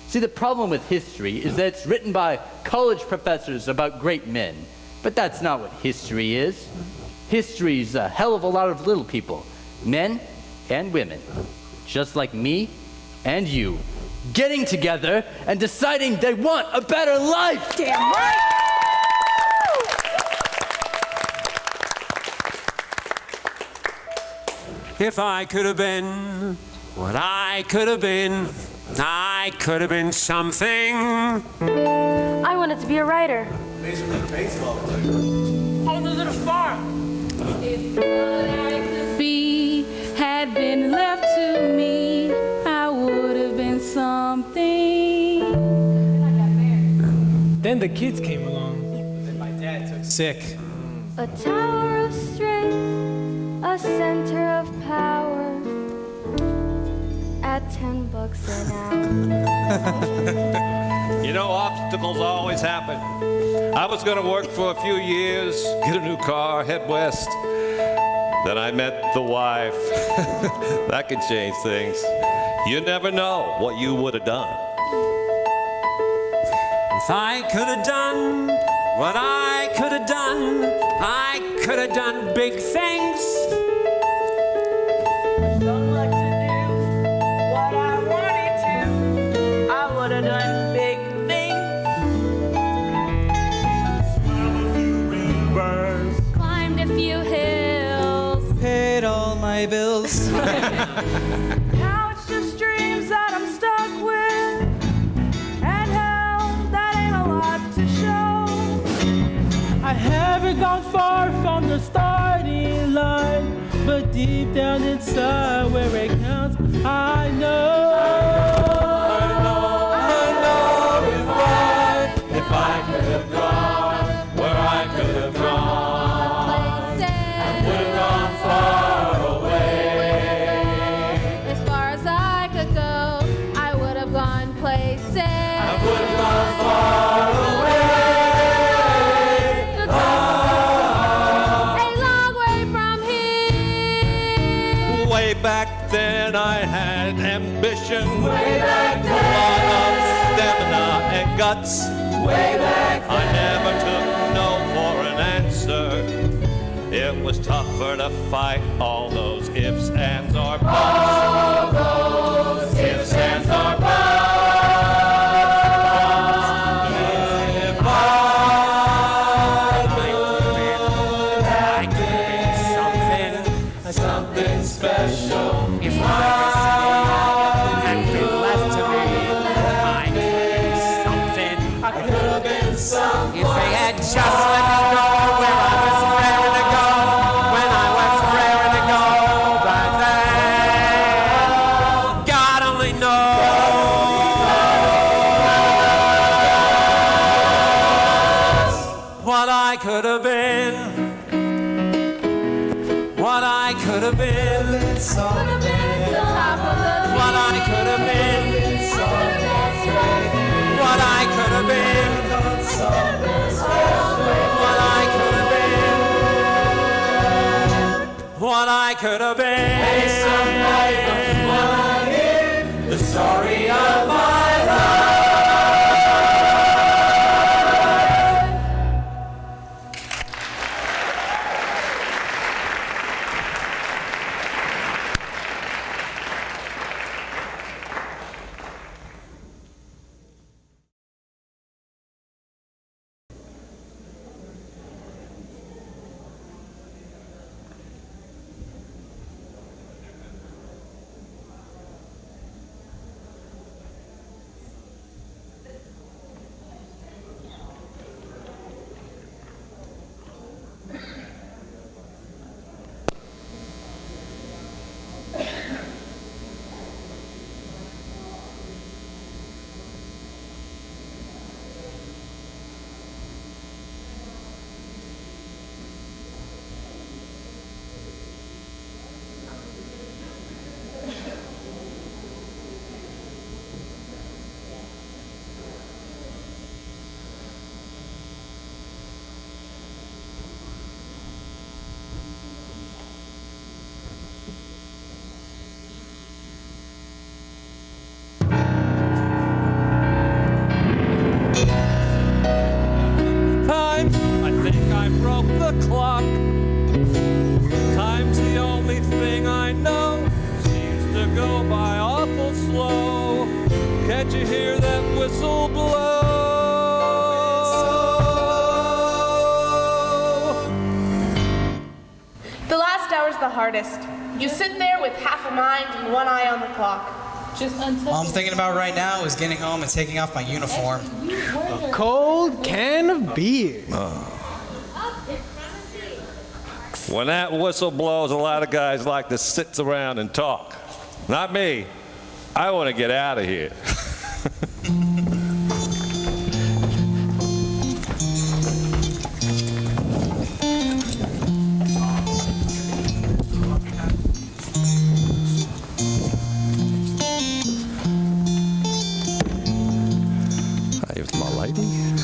See, the problem with history is that it's written by college professors about great men. But that's not what history is. History's a hell of a lot of little people, men and women, just like me and you, getting together and deciding they want a better life. Damn right! If I could have been what I could have been, I could have been something. I wanted to be a writer. On the little farm. If what I could be had been left to me, I would have been something. Then the kids came along. Then my dad took sick. A tower of strength, a center of power. At $10 an hour. You know, obstacles always happen. I was going to work for a few years, get a new car, head west. Then I met the wife. That can change things. You never know what you would have done. If I could have done what I could have done, I could have done big things. Don't like to do what I wanted to. I would have done big things. Climbed a few hills. Paid all my bills. Now it's just dreams that I'm stuck with. And hell, that ain't a lot to show. I haven't gone far from the starting line, but deep down inside where it counts, I know. If I could have gone where I could have gone, I would have gone far away. As far as I could go, I would have gone places. I would have gone far away. A long way from here. Way back then I had ambition, Way back a lot of stamina and guts. Way back I never took no for an to fight all those ifs, ands, or buts. All those ifs, ands, or buts. If I could be something special. If my destiny had been left to me, I could have been something. If they had just let me go where I was raring to go, when I was raring to go back then, God only knows what I could have been. What I could have been. What I could have been. What I could have been. What I could have been. What I could have been. Hey, somebody, wanna hear the story of my life? clock. Time's the only thing I know. Seems to go by awful slow. Can't you hear that whistle blow? The last hour's the hardest. You sit there with half a mind and one eye on the clock. All I'm thinking about right now is getting home and taking off my uniform. A cold can of beer. When that whistle blows, a lot of guys like to sit around and talk. Not me. I want to get out of here.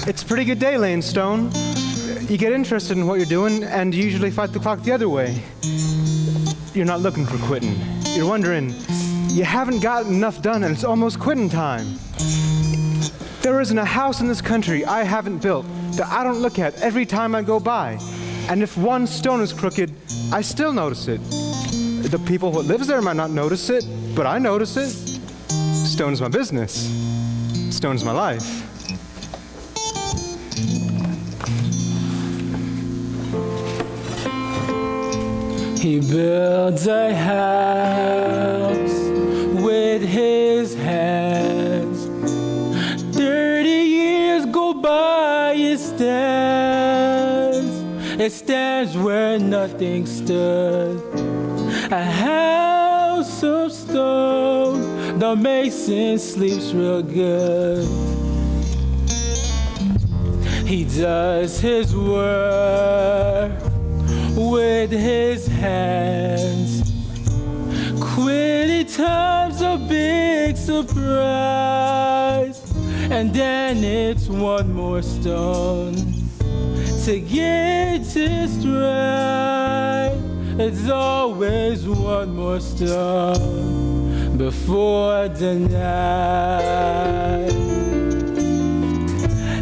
It's a pretty good day, Lane Stone. You get interested in what you're doing, and you usually fight the clock the other way. You're not looking for quitting. You're wondering, you haven't got enough done, and it's almost quitting time. There isn't a house in this country I haven't built that I don't look at every time I go by. And if one stone is crooked, I still notice it. The people who lives there might not notice it, but I notice it. Stone's my business. Stone's my life. He builds a house with his hands. 30 years go by, it stands where nothing stood. A house of stone, the mason sleeps real good. He does his work with his hands. Quitting time's a big surprise, and then it's one more stone to get to stride. It's always one more stone before the night.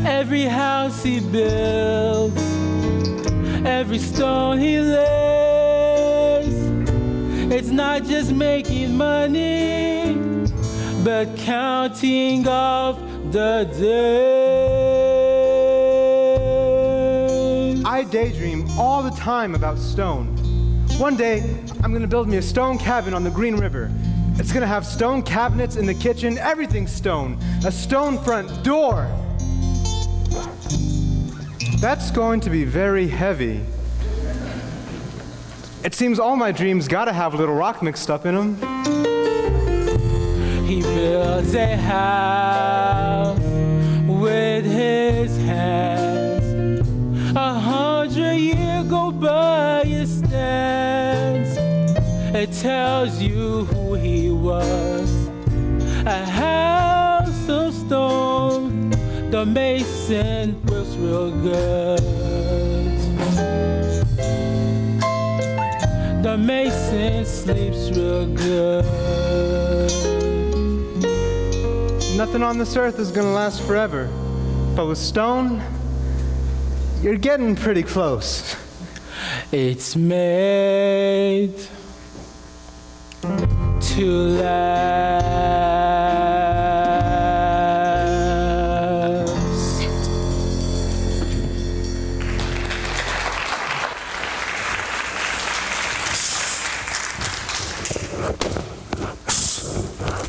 Every house he builds, every stone he lays, It's not just making money, but counting off the days. I daydream all the time about stone. One day, I'm gonna build me a stone cabin on the Green River. It's gonna have stone cabinets in the kitchen, everything's stone. A stone front door. That's going to be very heavy. It seems all my dreams gotta have a little rock mixed up in them. He builds a house with his hands. 100 years go by, it stands. It tells you who he was. A house of stone, the mason works real good. The mason sleeps real good. Nothing on this earth is gonna last forever. But with stone, you're getting pretty close. It's made to last.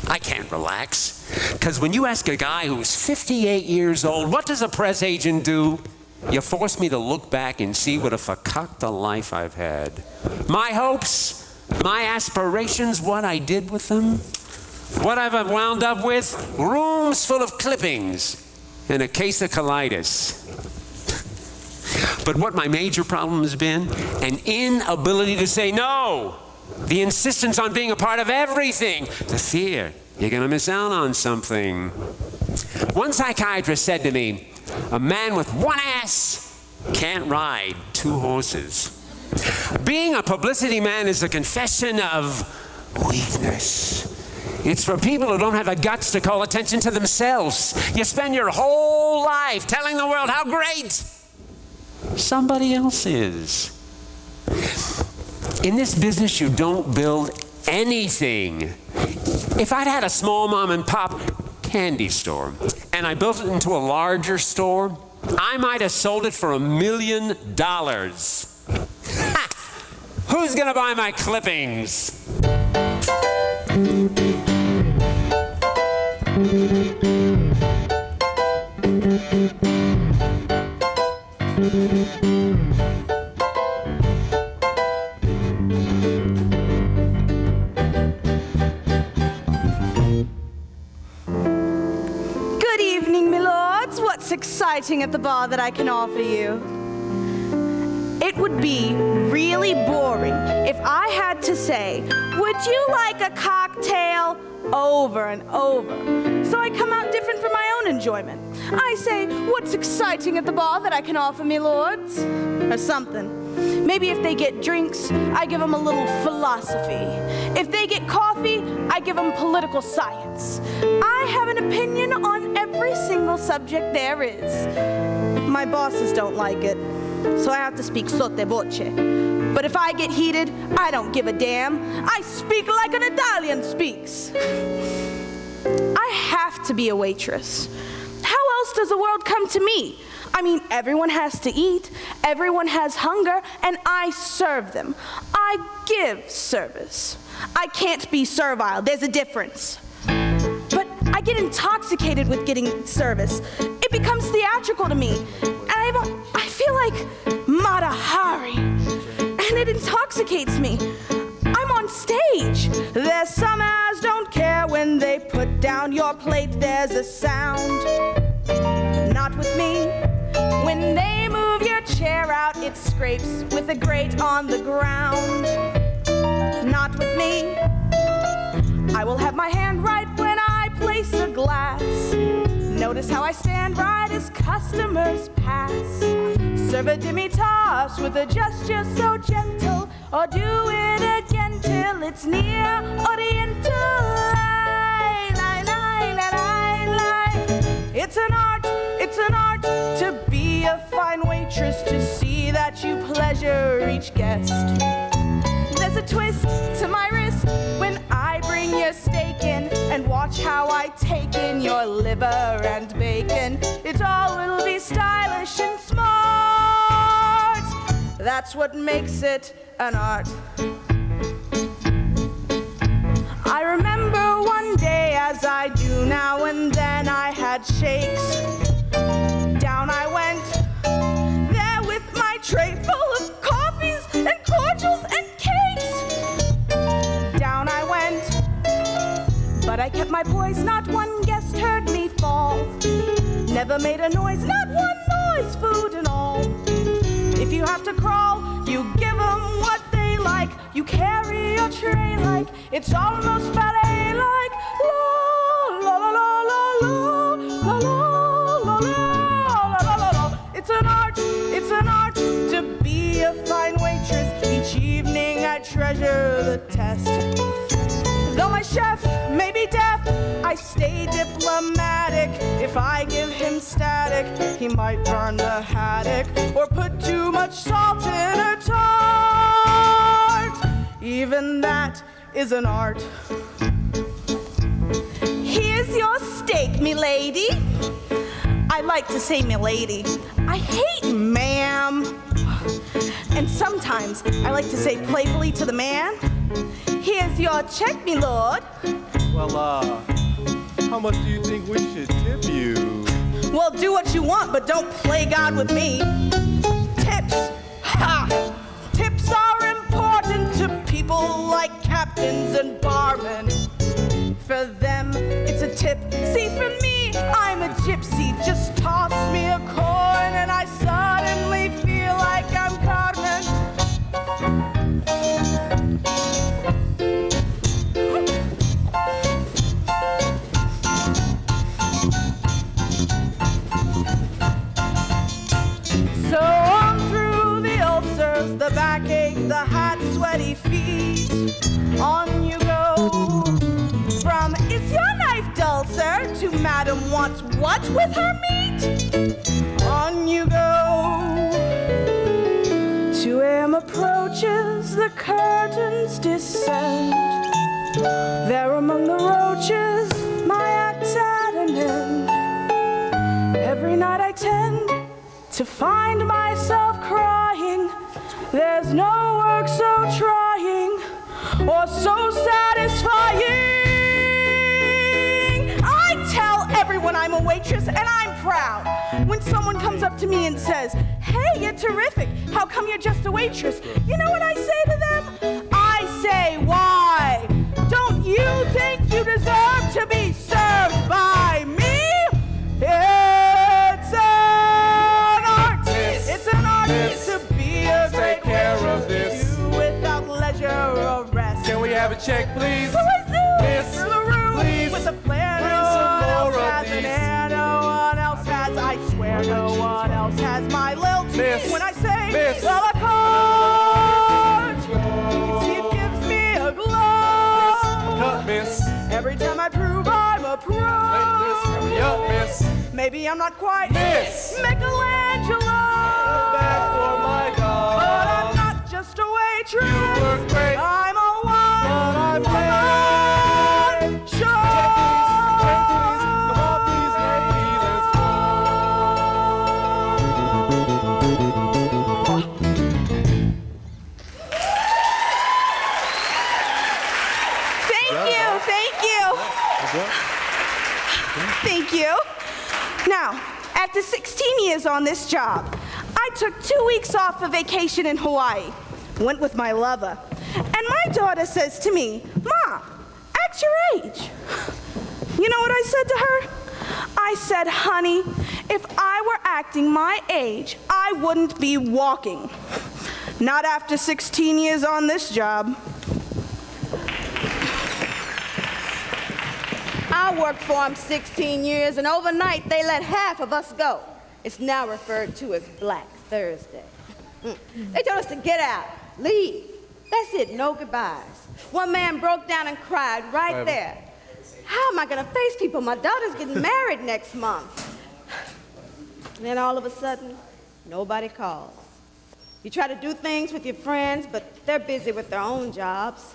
I can't relax. Because when you ask a guy who's 58 years old, what does a press agent do? You force me to look back and see what a fakakta life I've had. My hopes, my aspirations, what I did with them, what I've wound up with, rooms full of clippings and a case of colitis. But what my major problem has been, an inability to say no. The insistence on being a part of everything. The fear you're going to miss out on something. One psychiatrist said to me, a man with one ass can't ride two horses. Being a publicity man is a confession of weakness. It's for people who don't have the guts to call attention to themselves. You spend your whole life telling the world how great somebody else is. In this business, you don't build anything. If I'd had a small mom and pop candy store and I built it into a larger store, I might have sold it for $1 million. Ha! Who's gonna buy my clippings? Good evening, my lords. What's exciting at the bar that I can offer you? It would be really boring if I had to say, would you like a cocktail, over and over. So I come out different for my own enjoyment. I say, what's exciting at the bar that I can offer me, lords? Or something. Maybe if they get drinks, I give them a little philosophy. If they get coffee, I give them political science. I have an opinion on every single subject there is. My bosses don't like it, so I have to speak sotto voce. But if I get heated, I don't give a damn. I speak like an Italian speaks. I have to be a waitress. How else does the world come to me? I mean, everyone has to eat, everyone has hunger, and I serve them. I give service. I can't be servile, there's a difference. But I get intoxicated with getting service. It becomes theatrical to me. And I feel like Mata Hari, and it intoxicates me. I'm on stage. There's some as don't care when they put down your plate, there's a sound. Not with me. When they move your chair out, it scrapes with a grate on the ground. Not with me. I will have my hand right when I place a glass. Notice how I stand right as customers pass. Serve a demi-tasse with a gesture so gentle, or do it again till it's near Oriental. It's an art to be a fine waitress, to see that you pleasure each guest. There's a twist to my taking your liver and bacon. It all will be stylish and smart. That's what makes it an art. I remember one day, as I do now and then, I had shakes. Down I went, there with my tray full of coffees and cordials and cakes. Down I went, but I kept my poise. Not one guest heard me fall. Never made a noise, not one noise, food and all. If you have to crawl, you give them what they like. You carry your tray like it's almost ballet-like. La la la la la la la la la la la la. It's an art to be a fine waitress. Each evening I treasure the test. Though my chef may be deaf, I stay diplomatic. If I give him static, he might burn the haddock or put too much salt in a tart. Even that is an art. Here's your steak, milady. I like to say milady. I hate ma'am. And sometimes I like to say playfully to the man, here's your check, me lord. Well, how much do you think we should tip you? Well, do what you want, but don't play God with me. Tips. Ha! Tips are important to people like captains and barmen. For them, it's a tip. See, for me, I'm a gypsy. Just toss me a coin and I suddenly feel like I'm Carmen. So on through the ulcers, the backache, the hot, sweaty feet. On you go. From is your knife dull, sir, to madam wants what with her meat? On you go. 2 a.m. approaches, the curtains descend. There among the roaches, my act's at an end. Every night I tend to find myself crying. There's no work so trying or so satisfying. I tell everyone I'm a waitress and I'm proud. When someone comes up to me and says, hey, you're terrific, how come you're just a waitress? You know what I say to them? I say, why? Don't you think you deserve to be served by me? It's an art. It's an art to be a great waitress. You without leisure or rest. Can we have a check, please? So I zoom Miss, through the room please. with a flair Bring no some one else more of has, these. an air no one else has. I swear no one else has my lilt. Miss, When I say miss. a la carte, it gives me a glow. Cut, miss. Every time I prove I'm a pro. Hurry up, miss. Maybe I'm not quite Miss. Michelangelo, Back for my dog. but I'm not just a waitress. You work great. I'm a one-woman show. Check, please. Come on, please, lady. Let's Thank you. Now, after 16 years on this job, I took 2 weeks off for vacation in Hawaii. Went with my lover. And my daughter says to me, Ma, act your age. You know what I said to her? I said, honey, if I were acting my age, I wouldn't be walking. Not after 16 years on this job. I worked for them 16 years, and overnight they let half of us go. It's now referred to as Black Thursday. They told us to get out, leave. That's it, no goodbyes. One man broke down and cried right there. How am I gonna face people? My daughter's getting married next month. And then all of a sudden, nobody calls. You try to do things with your friends, but they're busy with their own jobs.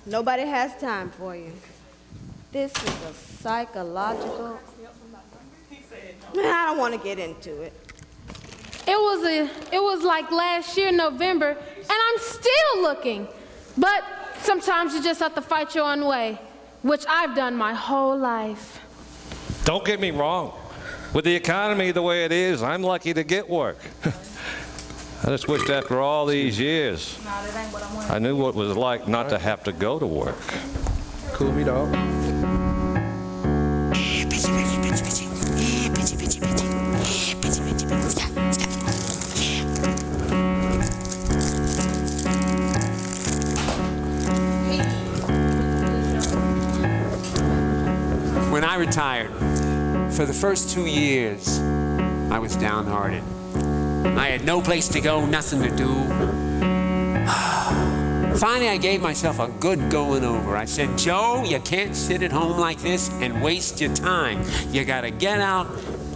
Nobody has time for you. This is a psychological. I don't want to get into it. It was like last year, November, and I'm still looking. But sometimes you just have to fight your own way, which I've done my whole life. Don't get me wrong. With the economy the way it is, I'm lucky to get work. I just wished after all these years, I knew what it was like not to have to go to work. Cool me, dog. When I retired, for the first 2 years, I was downhearted. I had no place to go, nothing to do. Finally, I gave myself a good going over. I said, Joe, you can't sit at home like this and waste your time. You gotta get out,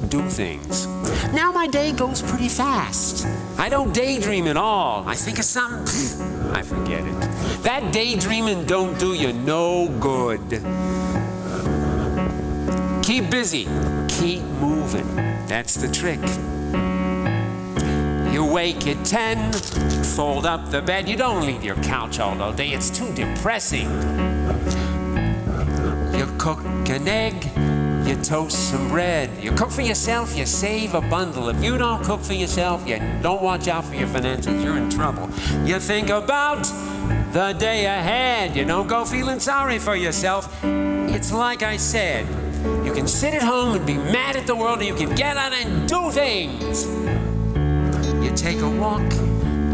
do things. Now my day goes pretty fast. I don't daydream at all. I think of something, I forget it. That daydreaming don't do you no good. Keep busy, keep moving. That's the trick. You wake at 10, fold up the bed. You don't leave your couch all day. It's too depressing. You cook an egg, you toast some bread. You cook for yourself, you save a bundle. If you don't cook for yourself, you don't watch out for your finances, you're in trouble. You think about the day ahead. You don't go feeling sorry for yourself. It's like I said, you can sit at home and be mad at the world, or you can get out and do things. You take a walk,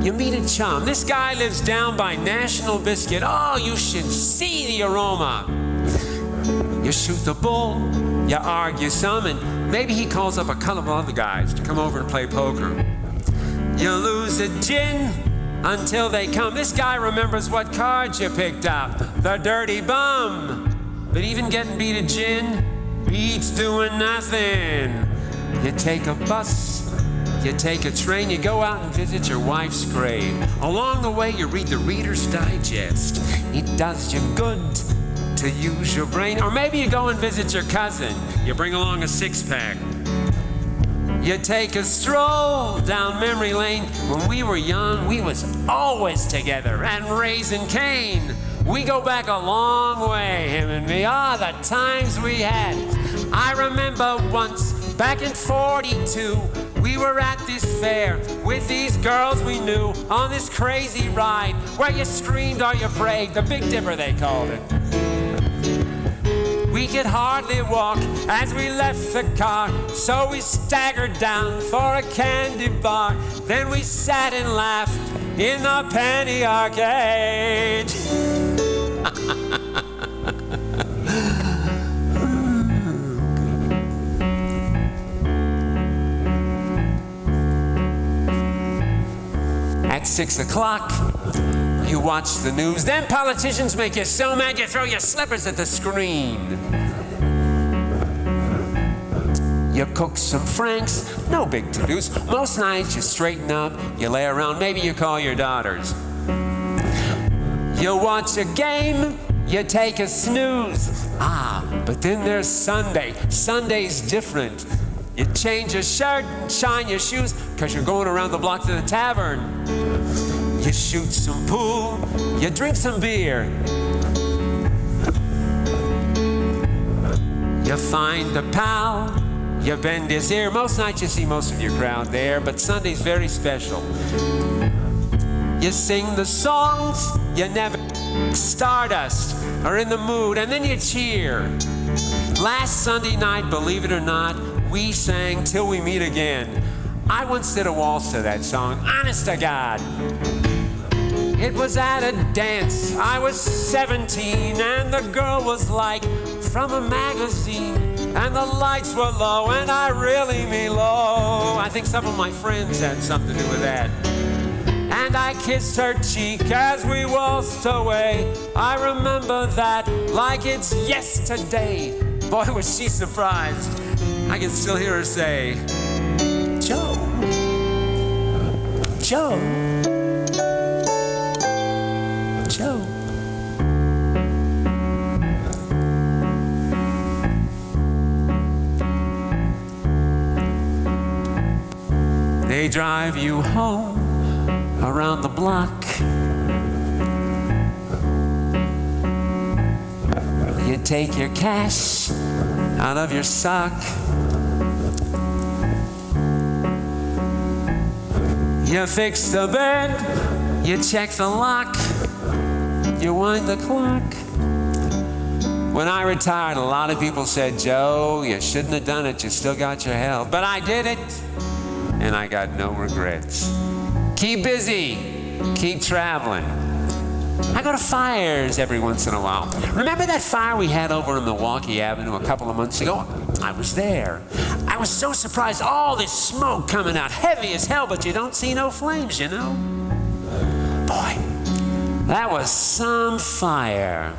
you meet a chum. This guy lives down by National Biscuit. Oh, you should see the aroma. You shoot the bull, you argue some, and maybe he calls up a couple of other guys to come over and play poker. You lose a gin until they come. This guy remembers what cards you picked up, the dirty bum. But even getting beat at gin beats doing nothing. You take a bus, you take a train, you go out and visit your wife's grave. Along the way, you read the Reader's Digest. It does you good to use your brain. Or maybe you go and visit your cousin. You bring along a six-pack. You take a stroll down memory lane. When we were young, we was always together. And Raising Cane. We go back a long way, him and me. The times we had. I remember once, back in 42, we were at this fair with these girls we knew on this crazy ride where you screamed or you prayed, the Big Dipper they called it. We could hardly walk as we left the car, so we staggered down for a candy bar. Then we sat and laughed in the penny arcade. At 6 o'clock, you watch the news. Then politicians make you so mad you throw your slippers at the screen. You cook some franks, no big to-dos. Most nights you straighten up, you lay around, maybe you call your daughters. You watch a game, you take a snooze. But then there's Sunday. Sunday's different. You change your shirt and shine your shoes, because you're going around the block to the tavern. You shoot some pool, you drink some beer. You find a pal, you bend his ear. Most nights you see most of your crowd there, but Sunday's very special. You sing the songs you never Stardust are in the mood, and then you cheer. Last Sunday night, believe it or not, we sang Till We Meet Again. I once did a waltz to that song, honest to God. It was at a dance, I was 17, and the girl was like from a magazine, and the lights were low, and I really mean low. I think some of my friends had something to do with that. And I kissed her cheek as we waltzed away. I remember that like it's yesterday. Boy, was she surprised. I can still hear her say, Joe, Joe, Joe. They drive you home around the block. You take your cash out of your sock. You fix the bed, you check the lock, you wind the clock. When I retired, a lot of people said, Joe, you shouldn't have done it, you still got your health. But I did it, and I got no regrets. Keep busy, keep traveling. I go to fires every once in a while. Remember that fire we had over on Milwaukee Avenue a couple of months ago? I was there. I was so surprised, all this smoke coming out, heavy as hell, but you don't see no flames, you know? Boy, that was some fire.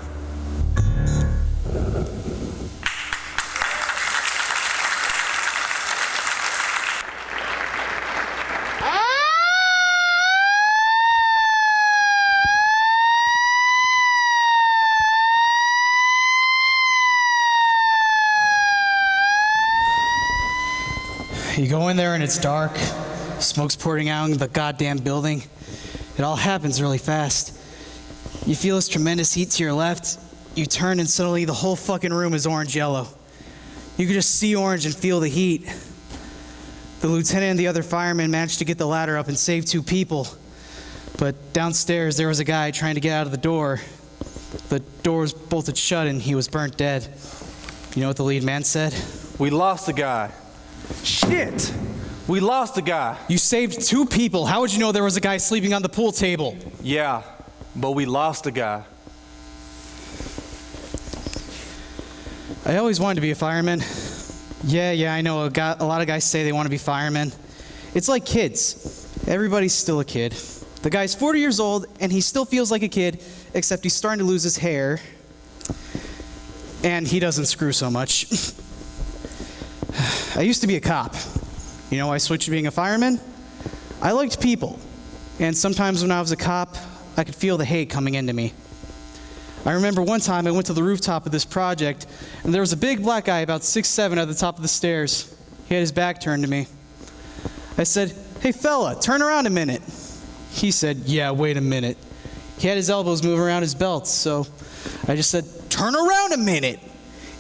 You go in there and it's dark, smoke's pouring out in the goddamn building. It all happens really fast. You feel this tremendous heat to your left, you turn and suddenly the whole fucking room is orange yellow. You can just see orange and feel the heat. The lieutenant and the other firemen managed to get the ladder up and save 2 people. But downstairs there was a guy trying to get out of the door. The door was bolted shut and he was burnt dead. You know what the lead man said? We lost the guy. Shit! We lost the guy. You saved 2 people. How would you know there was a guy sleeping on the pool table? Yeah, but we lost the guy. I always wanted to be a fireman. Yeah, I know a lot of guys say they want to be firemen. It's like kids. Everybody's still a kid. The guy's 40 years old and he still feels like a kid, except he's starting to lose his hair. And he doesn't screw so much. I used to be a cop. You know why I switched to being a fireman? I liked people. And sometimes when I was a cop, I could feel the hate coming into me. I remember one time I went to the rooftop of this project, and there was a big black guy about 6'7" at the top of the stairs. He had his back turned to me. I said, "Hey fella, turn around a minute." He said, "Yeah, wait a minute." He had his elbows moving around his belt, so I just said, "Turn around a minute."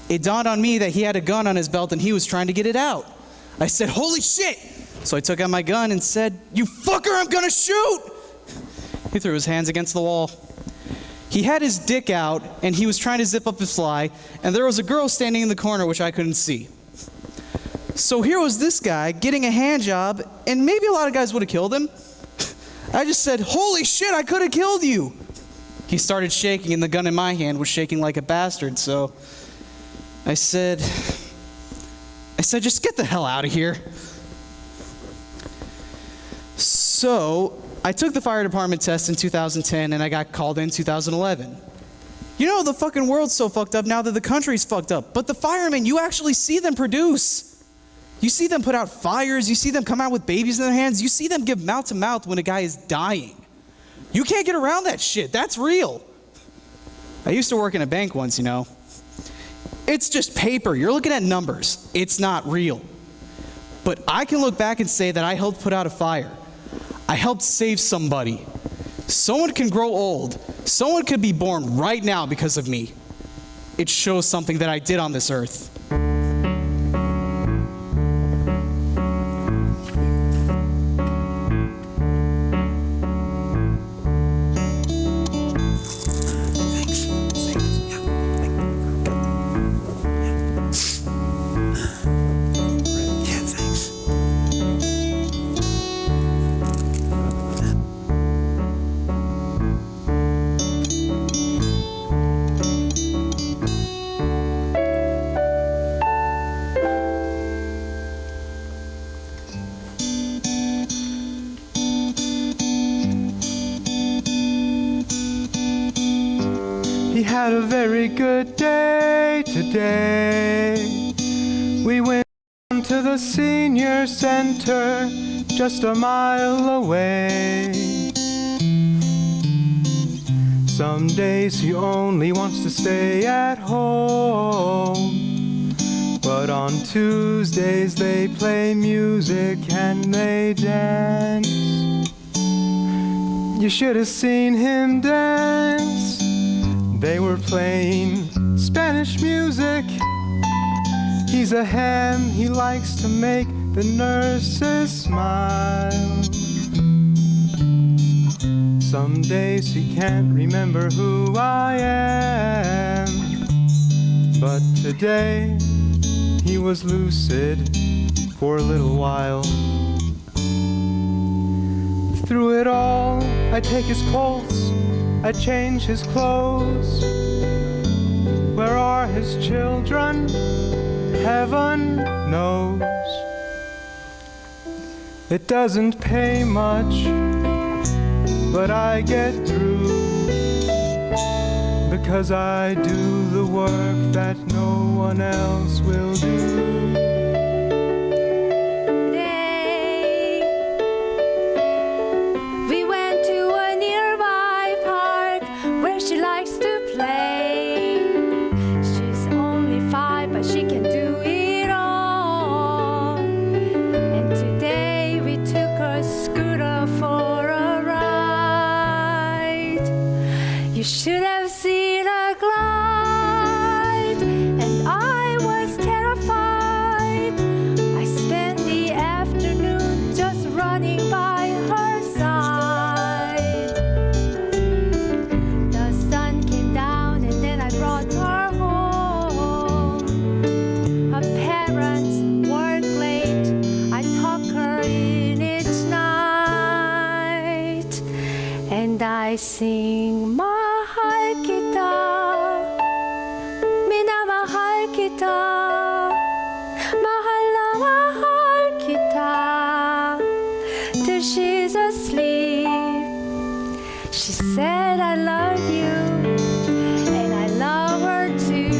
It dawned on me that he had a gun on his belt and he was trying to get it out. I said, "Holy shit!" So I took out my gun and said, "You fucker, I'm gonna shoot!" He threw his hands against the wall. He had his dick out and he was trying to zip up his fly, and there was a girl standing in the corner which I couldn't see. So here was this guy getting a hand job, and maybe a lot of guys would have killed him. I just said, "Holy shit, I could have killed you." He started shaking and the gun in my hand was shaking like a bastard, so I said, "Just get the hell out of here." So I took the fire department test in 2010 and I got called in 2011. You know, the fucking world's so fucked up now that the country's fucked up. But the firemen, you actually see them produce. You see them put out fires. You see them come out with babies in their hands. You see them give mouth to mouth when a guy is dying. You can't get around that shit. That's real. I used to work in a bank once, you know. It's just paper. You're looking at numbers. It's not real. But I can look back and say that I helped put out a fire. I helped save somebody. Someone can grow old. Someone could be born right now because of me. It shows something that I did on this earth. He had a very good day today. We went to the senior center just a mile away. Some days he only wants to stay at home, But on Tuesdays they play music and they dance. You should have seen him dance. They were playing Spanish music. He's a ham, he likes to make the nurses smile. Some days he can't remember who I am, but today he was lucid for a little while. Through it all, I take his pulse, I change his clothes. Where are his children? Heaven knows. It doesn't pay much, but I get through, because I do the work that no one else will do. We went to a nearby park where she likes to play. She's only 5, but she can do it all. And today we took her scooter for a ride. You should have seen her glide, and I was terrified. I spent the afternoon just running by her side. The sun came down and then I brought her home. Her parents work late, I tuck her in each night, and I sing mahal kita, minamahal kita, mahal na mahal kita, till she's asleep. She said I love you, and I love her too,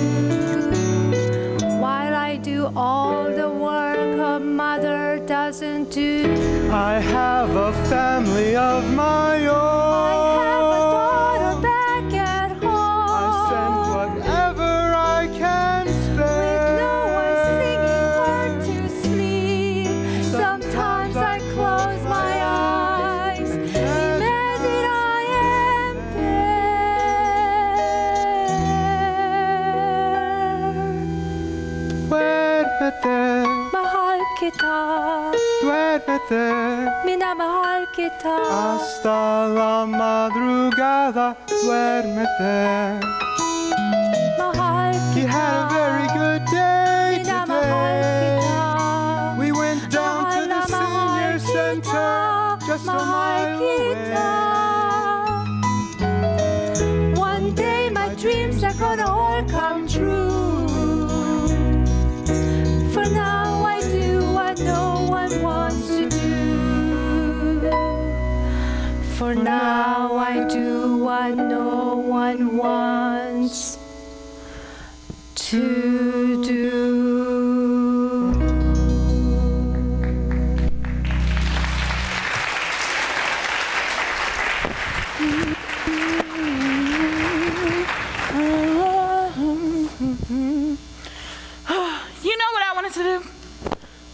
while I do all the work her mother doesn't do. I have a family of my own. I have a daughter back at home. I send whatever I can spare. With no one singing her to sleep. Sometimes I close my eyes, imagine I am there. Duérmete, Mahal kita, duérmete, minamahal kita. hasta la madrugada, duérmete. Mahal He kita, had a very good day minamahal today. kita. We went down to the senior center, just a mile away. One day my dreams are gonna all come true. For now I do what no one wants to do. For now I do what no one wants to do. You know what I wanted to do?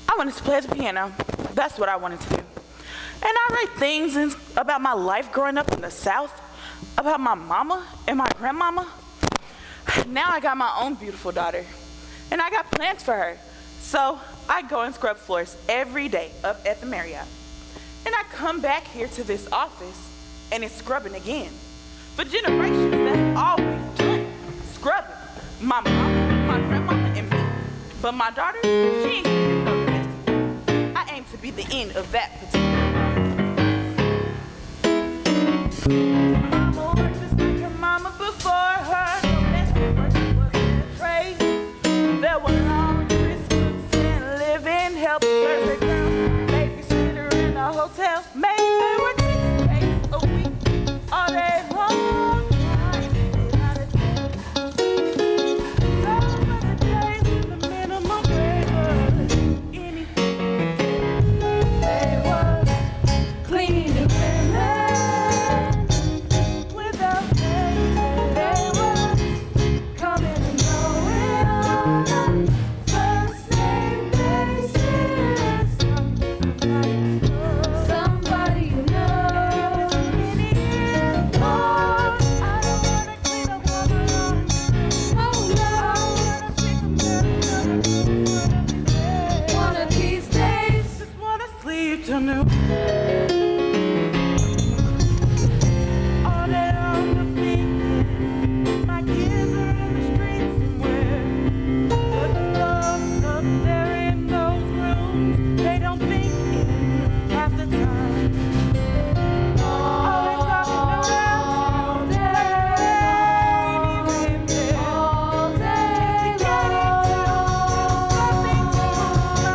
I wanted to play the piano. That's what I wanted to do. And I write things about my life growing up in the South, about my mama and my grandmama. Now I got my own beautiful daughter, and I got plans for her. So I go and scrub floors every day up at the Marriott. And I come back here to this office, and it's scrubbing again. For generations, that's all we've done, scrubbing. My mama, my grandmama, and me. But my daughter, she ain't gonna get no rest. I aim to be the end of that particular mama worked just like her mama before her. No less than working was their trade. There were laundries, cooks, and living help. Thursday girl, babysitter in a hotel. Maybe they were 6 days a week, all day long. First till noon. All day long I'm thinking my kids are in the streets somewhere. But the love's up there in those rooms. They don't think it half the time. Always talking around all day long. Something to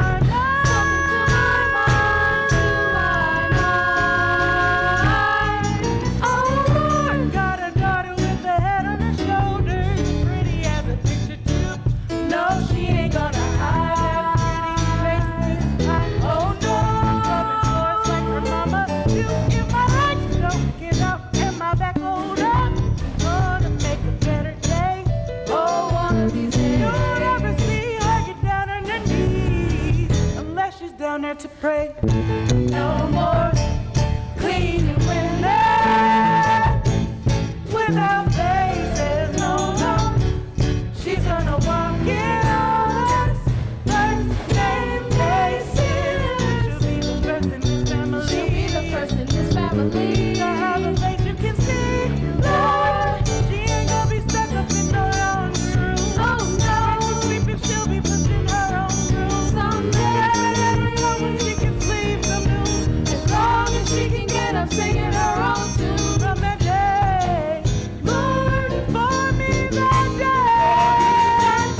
my mind. Oh Lord, got a daughter with a head on her shoulders, pretty as a picture too. No, she ain't gonna hide that pretty face. Oh no, rubbing yours like her mama do. If my legs don't get up and my back hold up, gonna make a better day. Oh, one of these days. Don't ever see her get down on her knees unless she's down there to pray. No more cleaning windows without faces. No, no. She's gonna walk in on us first name basis. She'll be the first in this family. She'll be the first in this family. To have a face you can see. Lord, she ain't gonna be stuck up in no laundry room. Oh no. When she's sleeping, she'll be pushing her own room. Someday, when she can sleep till noon. As long as she can get up singing her own tune. From that day, Lord, for me that day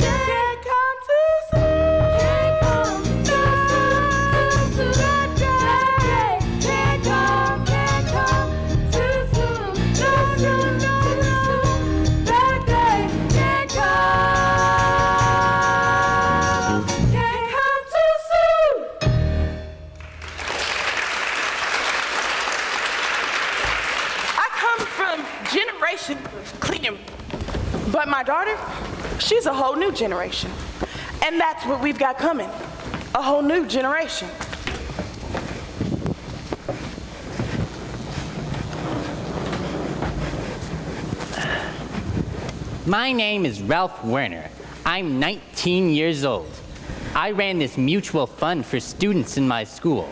can't come too soon. Can't come too soon. That day can't come too soon. No, no, no, no. That day can't come too soon. I come from generation cleaning, but my daughter, she's a whole new generation. And that's what we've got coming, a whole new generation. My name is Ralph Werner. I'm 19 years old. I ran this mutual fund for students in my school.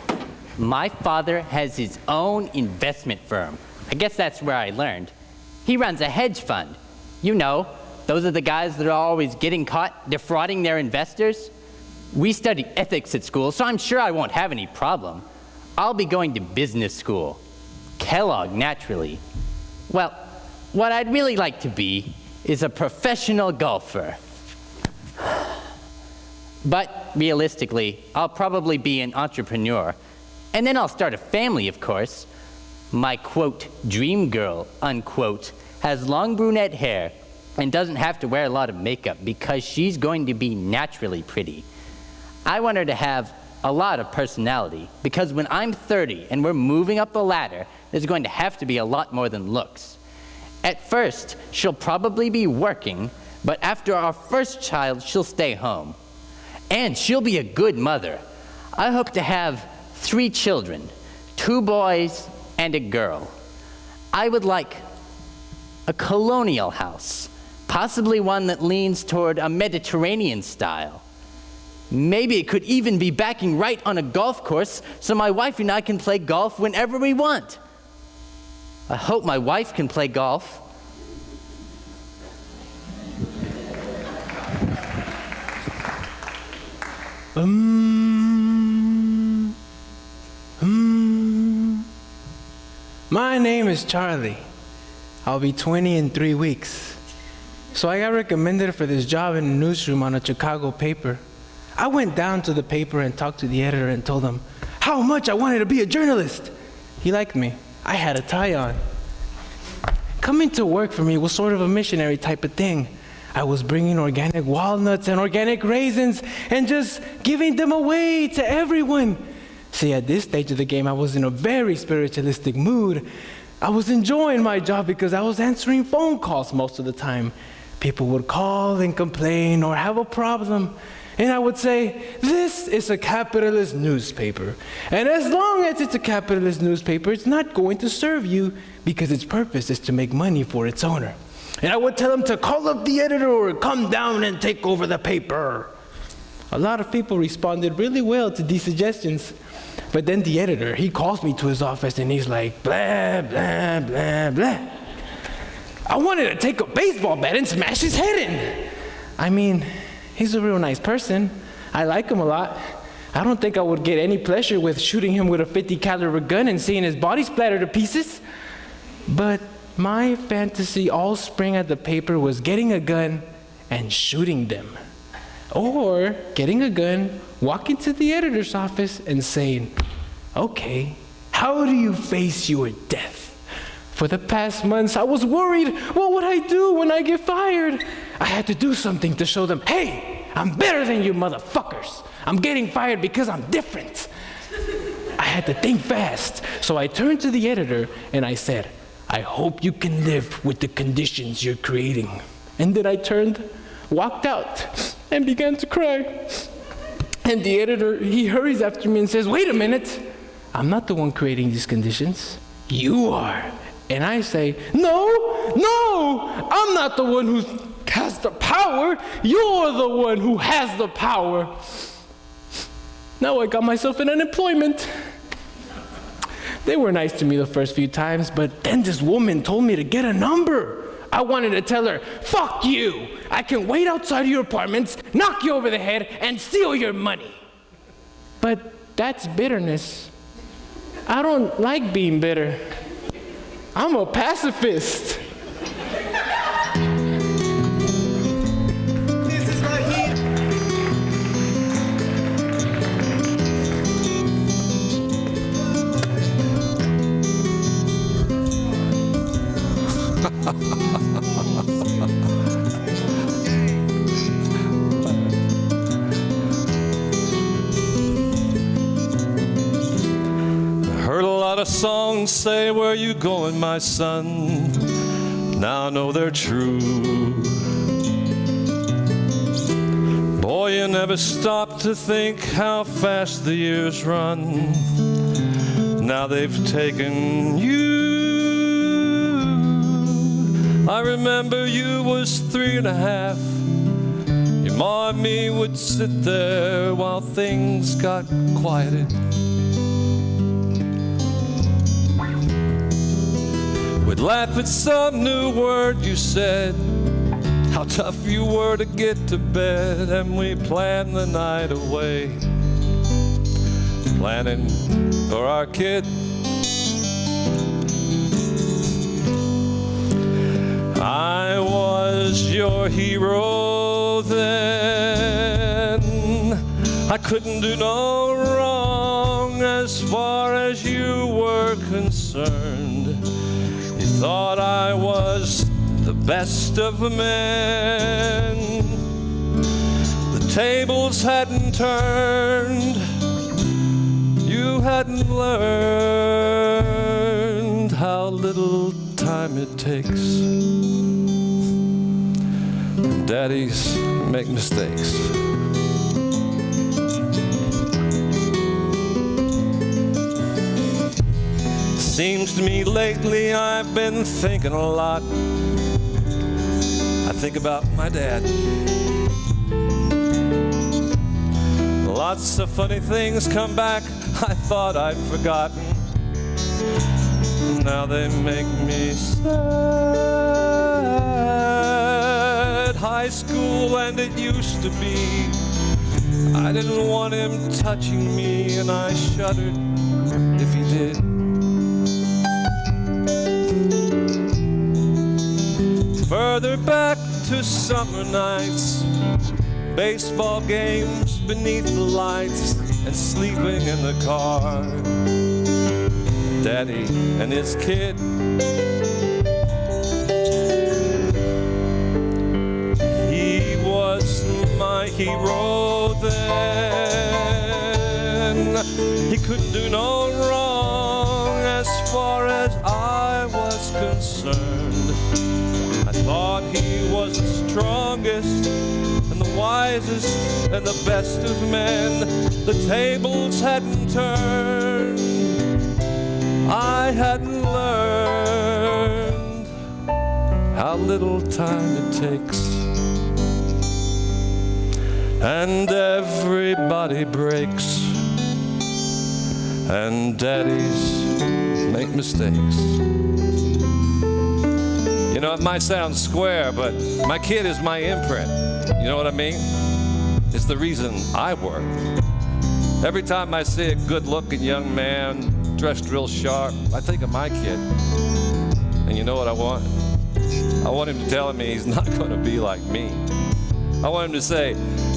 My father has his own investment firm. I guess that's where I learned. He runs a hedge fund. You know, those are the guys that are always getting caught defrauding their investors. We study ethics at school, so I'm sure I won't have any problem. I'll be going to business school. Kellogg, naturally. Well, what I'd really like to be is a professional golfer. But realistically, I'll probably be an entrepreneur. And then I'll start a family, of course. My, quote, dream girl, unquote, has long brunette hair and doesn't have to wear a lot of makeup because she's going to be naturally pretty. I want her to have a lot of personality because when I'm 30 and we're moving up the ladder, there's going to have to be a lot more than looks. At first, she'll probably be working, but after our first child, she'll stay home. And she'll be a good mother. I hope to have 3 children, 2 boys and a girl. I would like a colonial house, possibly one that leans toward a Mediterranean style. Maybe it could even be backing right on a golf course so my wife and I can play golf whenever we want. I hope my wife can play golf. My name is Charlie. I'll be 20 in 3 weeks. So I got recommended for this job in the newsroom on a Chicago paper. I went down to the paper and talked to the editor and told him how much I wanted to be a journalist. He liked me. I had a tie on. Coming to work for me was sort of a missionary type of thing. I was bringing organic walnuts and organic raisins and just giving them away to everyone. See, at this stage of the game, I was in a very spiritualistic mood. I was enjoying my job because I was answering phone calls most of the time. People would call and complain or have a problem. And I would say, this is a capitalist newspaper. And as long as it's a capitalist newspaper, it's not going to serve you because its purpose is to make money for its owner. And I would tell them to call up the editor or come down and take over the paper. A lot of people responded really well to these suggestions. But then the editor, he calls me to his office and he's like, blah, blah, blah, blah. I wanted to take a baseball bat and smash his head in. I mean, he's a real nice person. I like him a lot. I don't think I would get any pleasure with shooting him with a 50 caliber gun and seeing his body splatter to pieces. But my fantasy all spring at the paper was getting a gun and shooting them. Or getting a gun, walking to the editor's office and saying, okay, how do you face your death? For the past months, I was worried, what would I do when I get fired? I had to do something to show them, hey, I'm better than you motherfuckers. I'm getting fired because I'm different. I had to think fast. So I turned to the editor and I said, I hope you can live with the conditions you're creating. And then I turned, walked out, and began to cry. And the editor, he hurries after me and says, wait a minute, I'm not the one creating these conditions. You are. And I say, no, I'm not the one who has the power. You're the one who has the power. Now I got myself in unemployment. They were nice to me the first few times, but then this woman told me to get a number. I wanted to tell her, fuck you. I can wait outside your apartments, knock you over the head, and steal your money. But that's bitterness. I don't like being bitter. I'm a pacifist. This is right here. Heard a lot of songs say, where you going, my son? Now I know they're true. Boy, you never stop to think how fast the years run. Now they've taken you. I remember you was 3.5. Your ma and me would sit there while things got quieted. We'd laugh at some new word you said, how tough you were to get to bed, and we planned the night away, planning for our kid. I was your hero then. I couldn't do no wrong as far as you were concerned. You thought I was the best of men. The tables hadn't turned. You hadn't learned how little time it takes. Daddies make mistakes. Seems to me lately I've been thinking a lot. I think about my dad. Lots of funny things come back I thought I'd forgotten. Now they make me sad. High school and it used to be. I didn't want him touching me and I shuddered if he did. Further back to summer nights, baseball games beneath the lights, and sleeping in the car. Daddy and his kid. He was my hero then. He couldn't do no wrong as far as I was concerned. I thought he was the strongest and the wisest and the best of men. The tables hadn't turned. I hadn't learned how little time it takes. And everybody breaks and daddies make mistakes. You know, it might sound square, but my kid is my imprint. You know what I mean? It's the reason I work. Every time I see a good-looking young man dressed real sharp, I think of my kid. And you know what I want? I want him to tell me he's not going to be like me. I want him to say,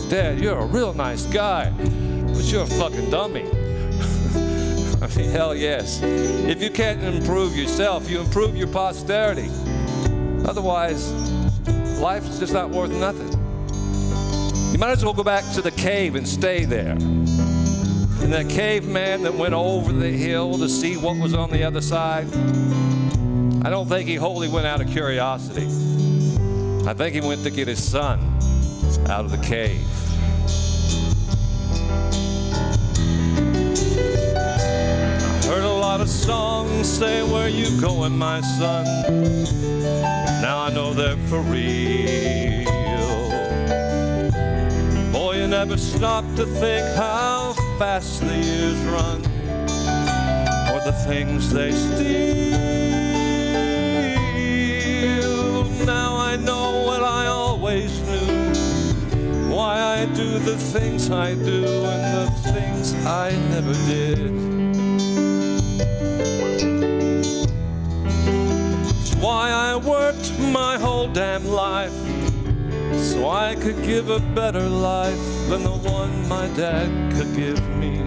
Dad, you're a real nice guy, but you're a fucking dummy. I mean, hell yes. If you can't improve yourself, you improve your posterity. Otherwise, life's just not worth nothing. You might as well go back to the cave and stay there. And that caveman that went over the hill to see what was on the other side, I don't think he wholly went out of curiosity. I think he went to get his son out of the cave. I heard a lot of songs say, where you going, my son? Now I know they're for real. Boy, you never stop to think how fast the years run, or the things they steal. Now I know what I always knew, why I do the things I do and the things I never did. It's why I worked my whole damn life, so I could give a better life than the one my dad could give me.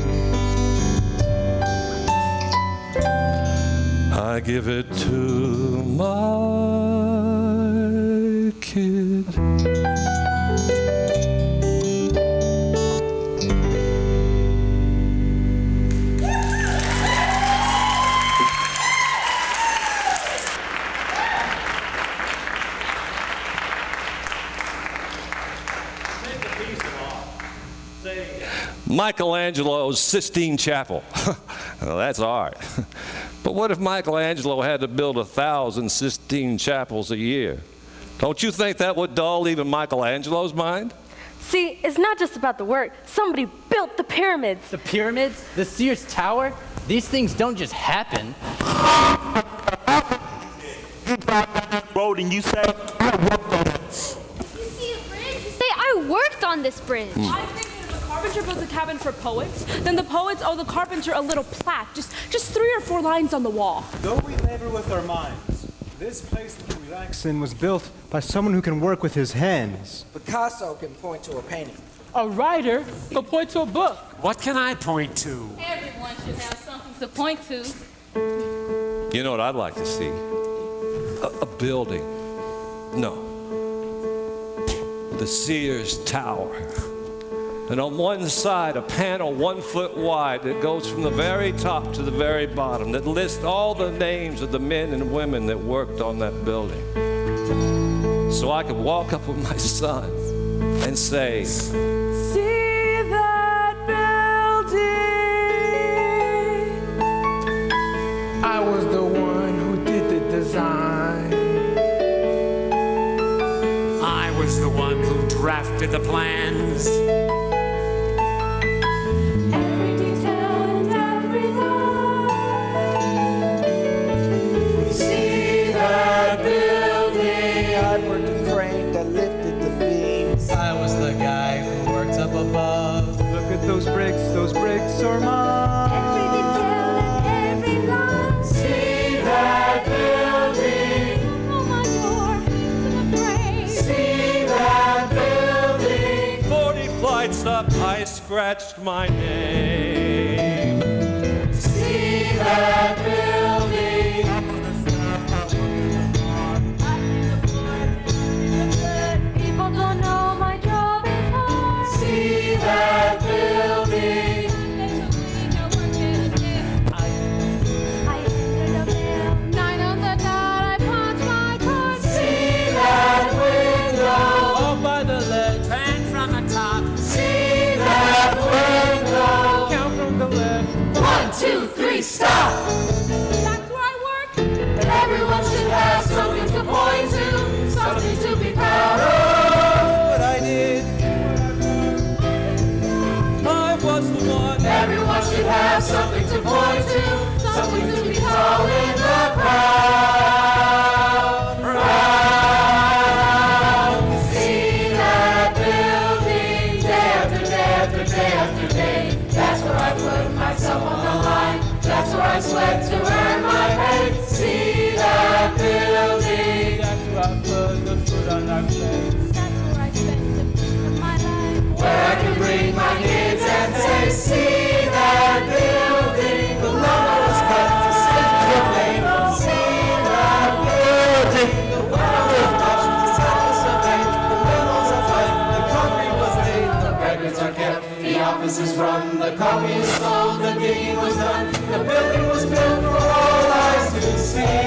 I give it to my kid. Michelangelo's Sistine Chapel. Well, that's art. But what if Michelangelo had to build 1,000 Sistine Chapels a year? Don't you think that would dull even Michelangelo's mind? See, it's not just about the work. Somebody built the pyramids. The pyramids? The Sears Tower? These things don't just happen. Road and you say, I worked on it. You see a bridge? You say, I worked on this bridge. I think that if the carpenter builds a cabin for poets, then the poets owe the carpenter a little plaque, just 3 or 4 lines on the wall. Though we labor with our minds, this place that we relax in was built by someone who can work with his hands. Picasso can point to a painting. A writer can point to a book. What can I point to? Everyone should have something to point to. You know what I'd like to see? A building. No. The Sears Tower. And on one side, a panel 1 foot wide that goes from the very top to the very bottom, that lists all the names of the men and women that worked on that building. So I could walk up with my son and say, See that building? I was the one who did the design. I was the one who drafted the plans. Every detail and every line. See that building? I worked the crane that lifted the beams. I was the guy who worked up above. Look at those bricks are mine. Every detail and every line. See that building? Oh my door, I'm afraid. See that building? 40 flights up, I scratched my name. See that building? People don't know my job is hard. See that building? I entered a mail. 9 on the dot, I punched my card. See that window? All by the ledge. Fan from the top. See that window? Count from the left. sweat to earn my hate. See that building. That's where I put the food on our plates. That's where I spent a piece of my life. Where I can bring my kids and say, see that building. The lumber was cut to stick to the lane. See that building. The window was washed to set the survey. The windows are white, the concrete was laid. The records are kept, the office is run, the coffee is sold, the digging was done. The building was built for all eyes to see.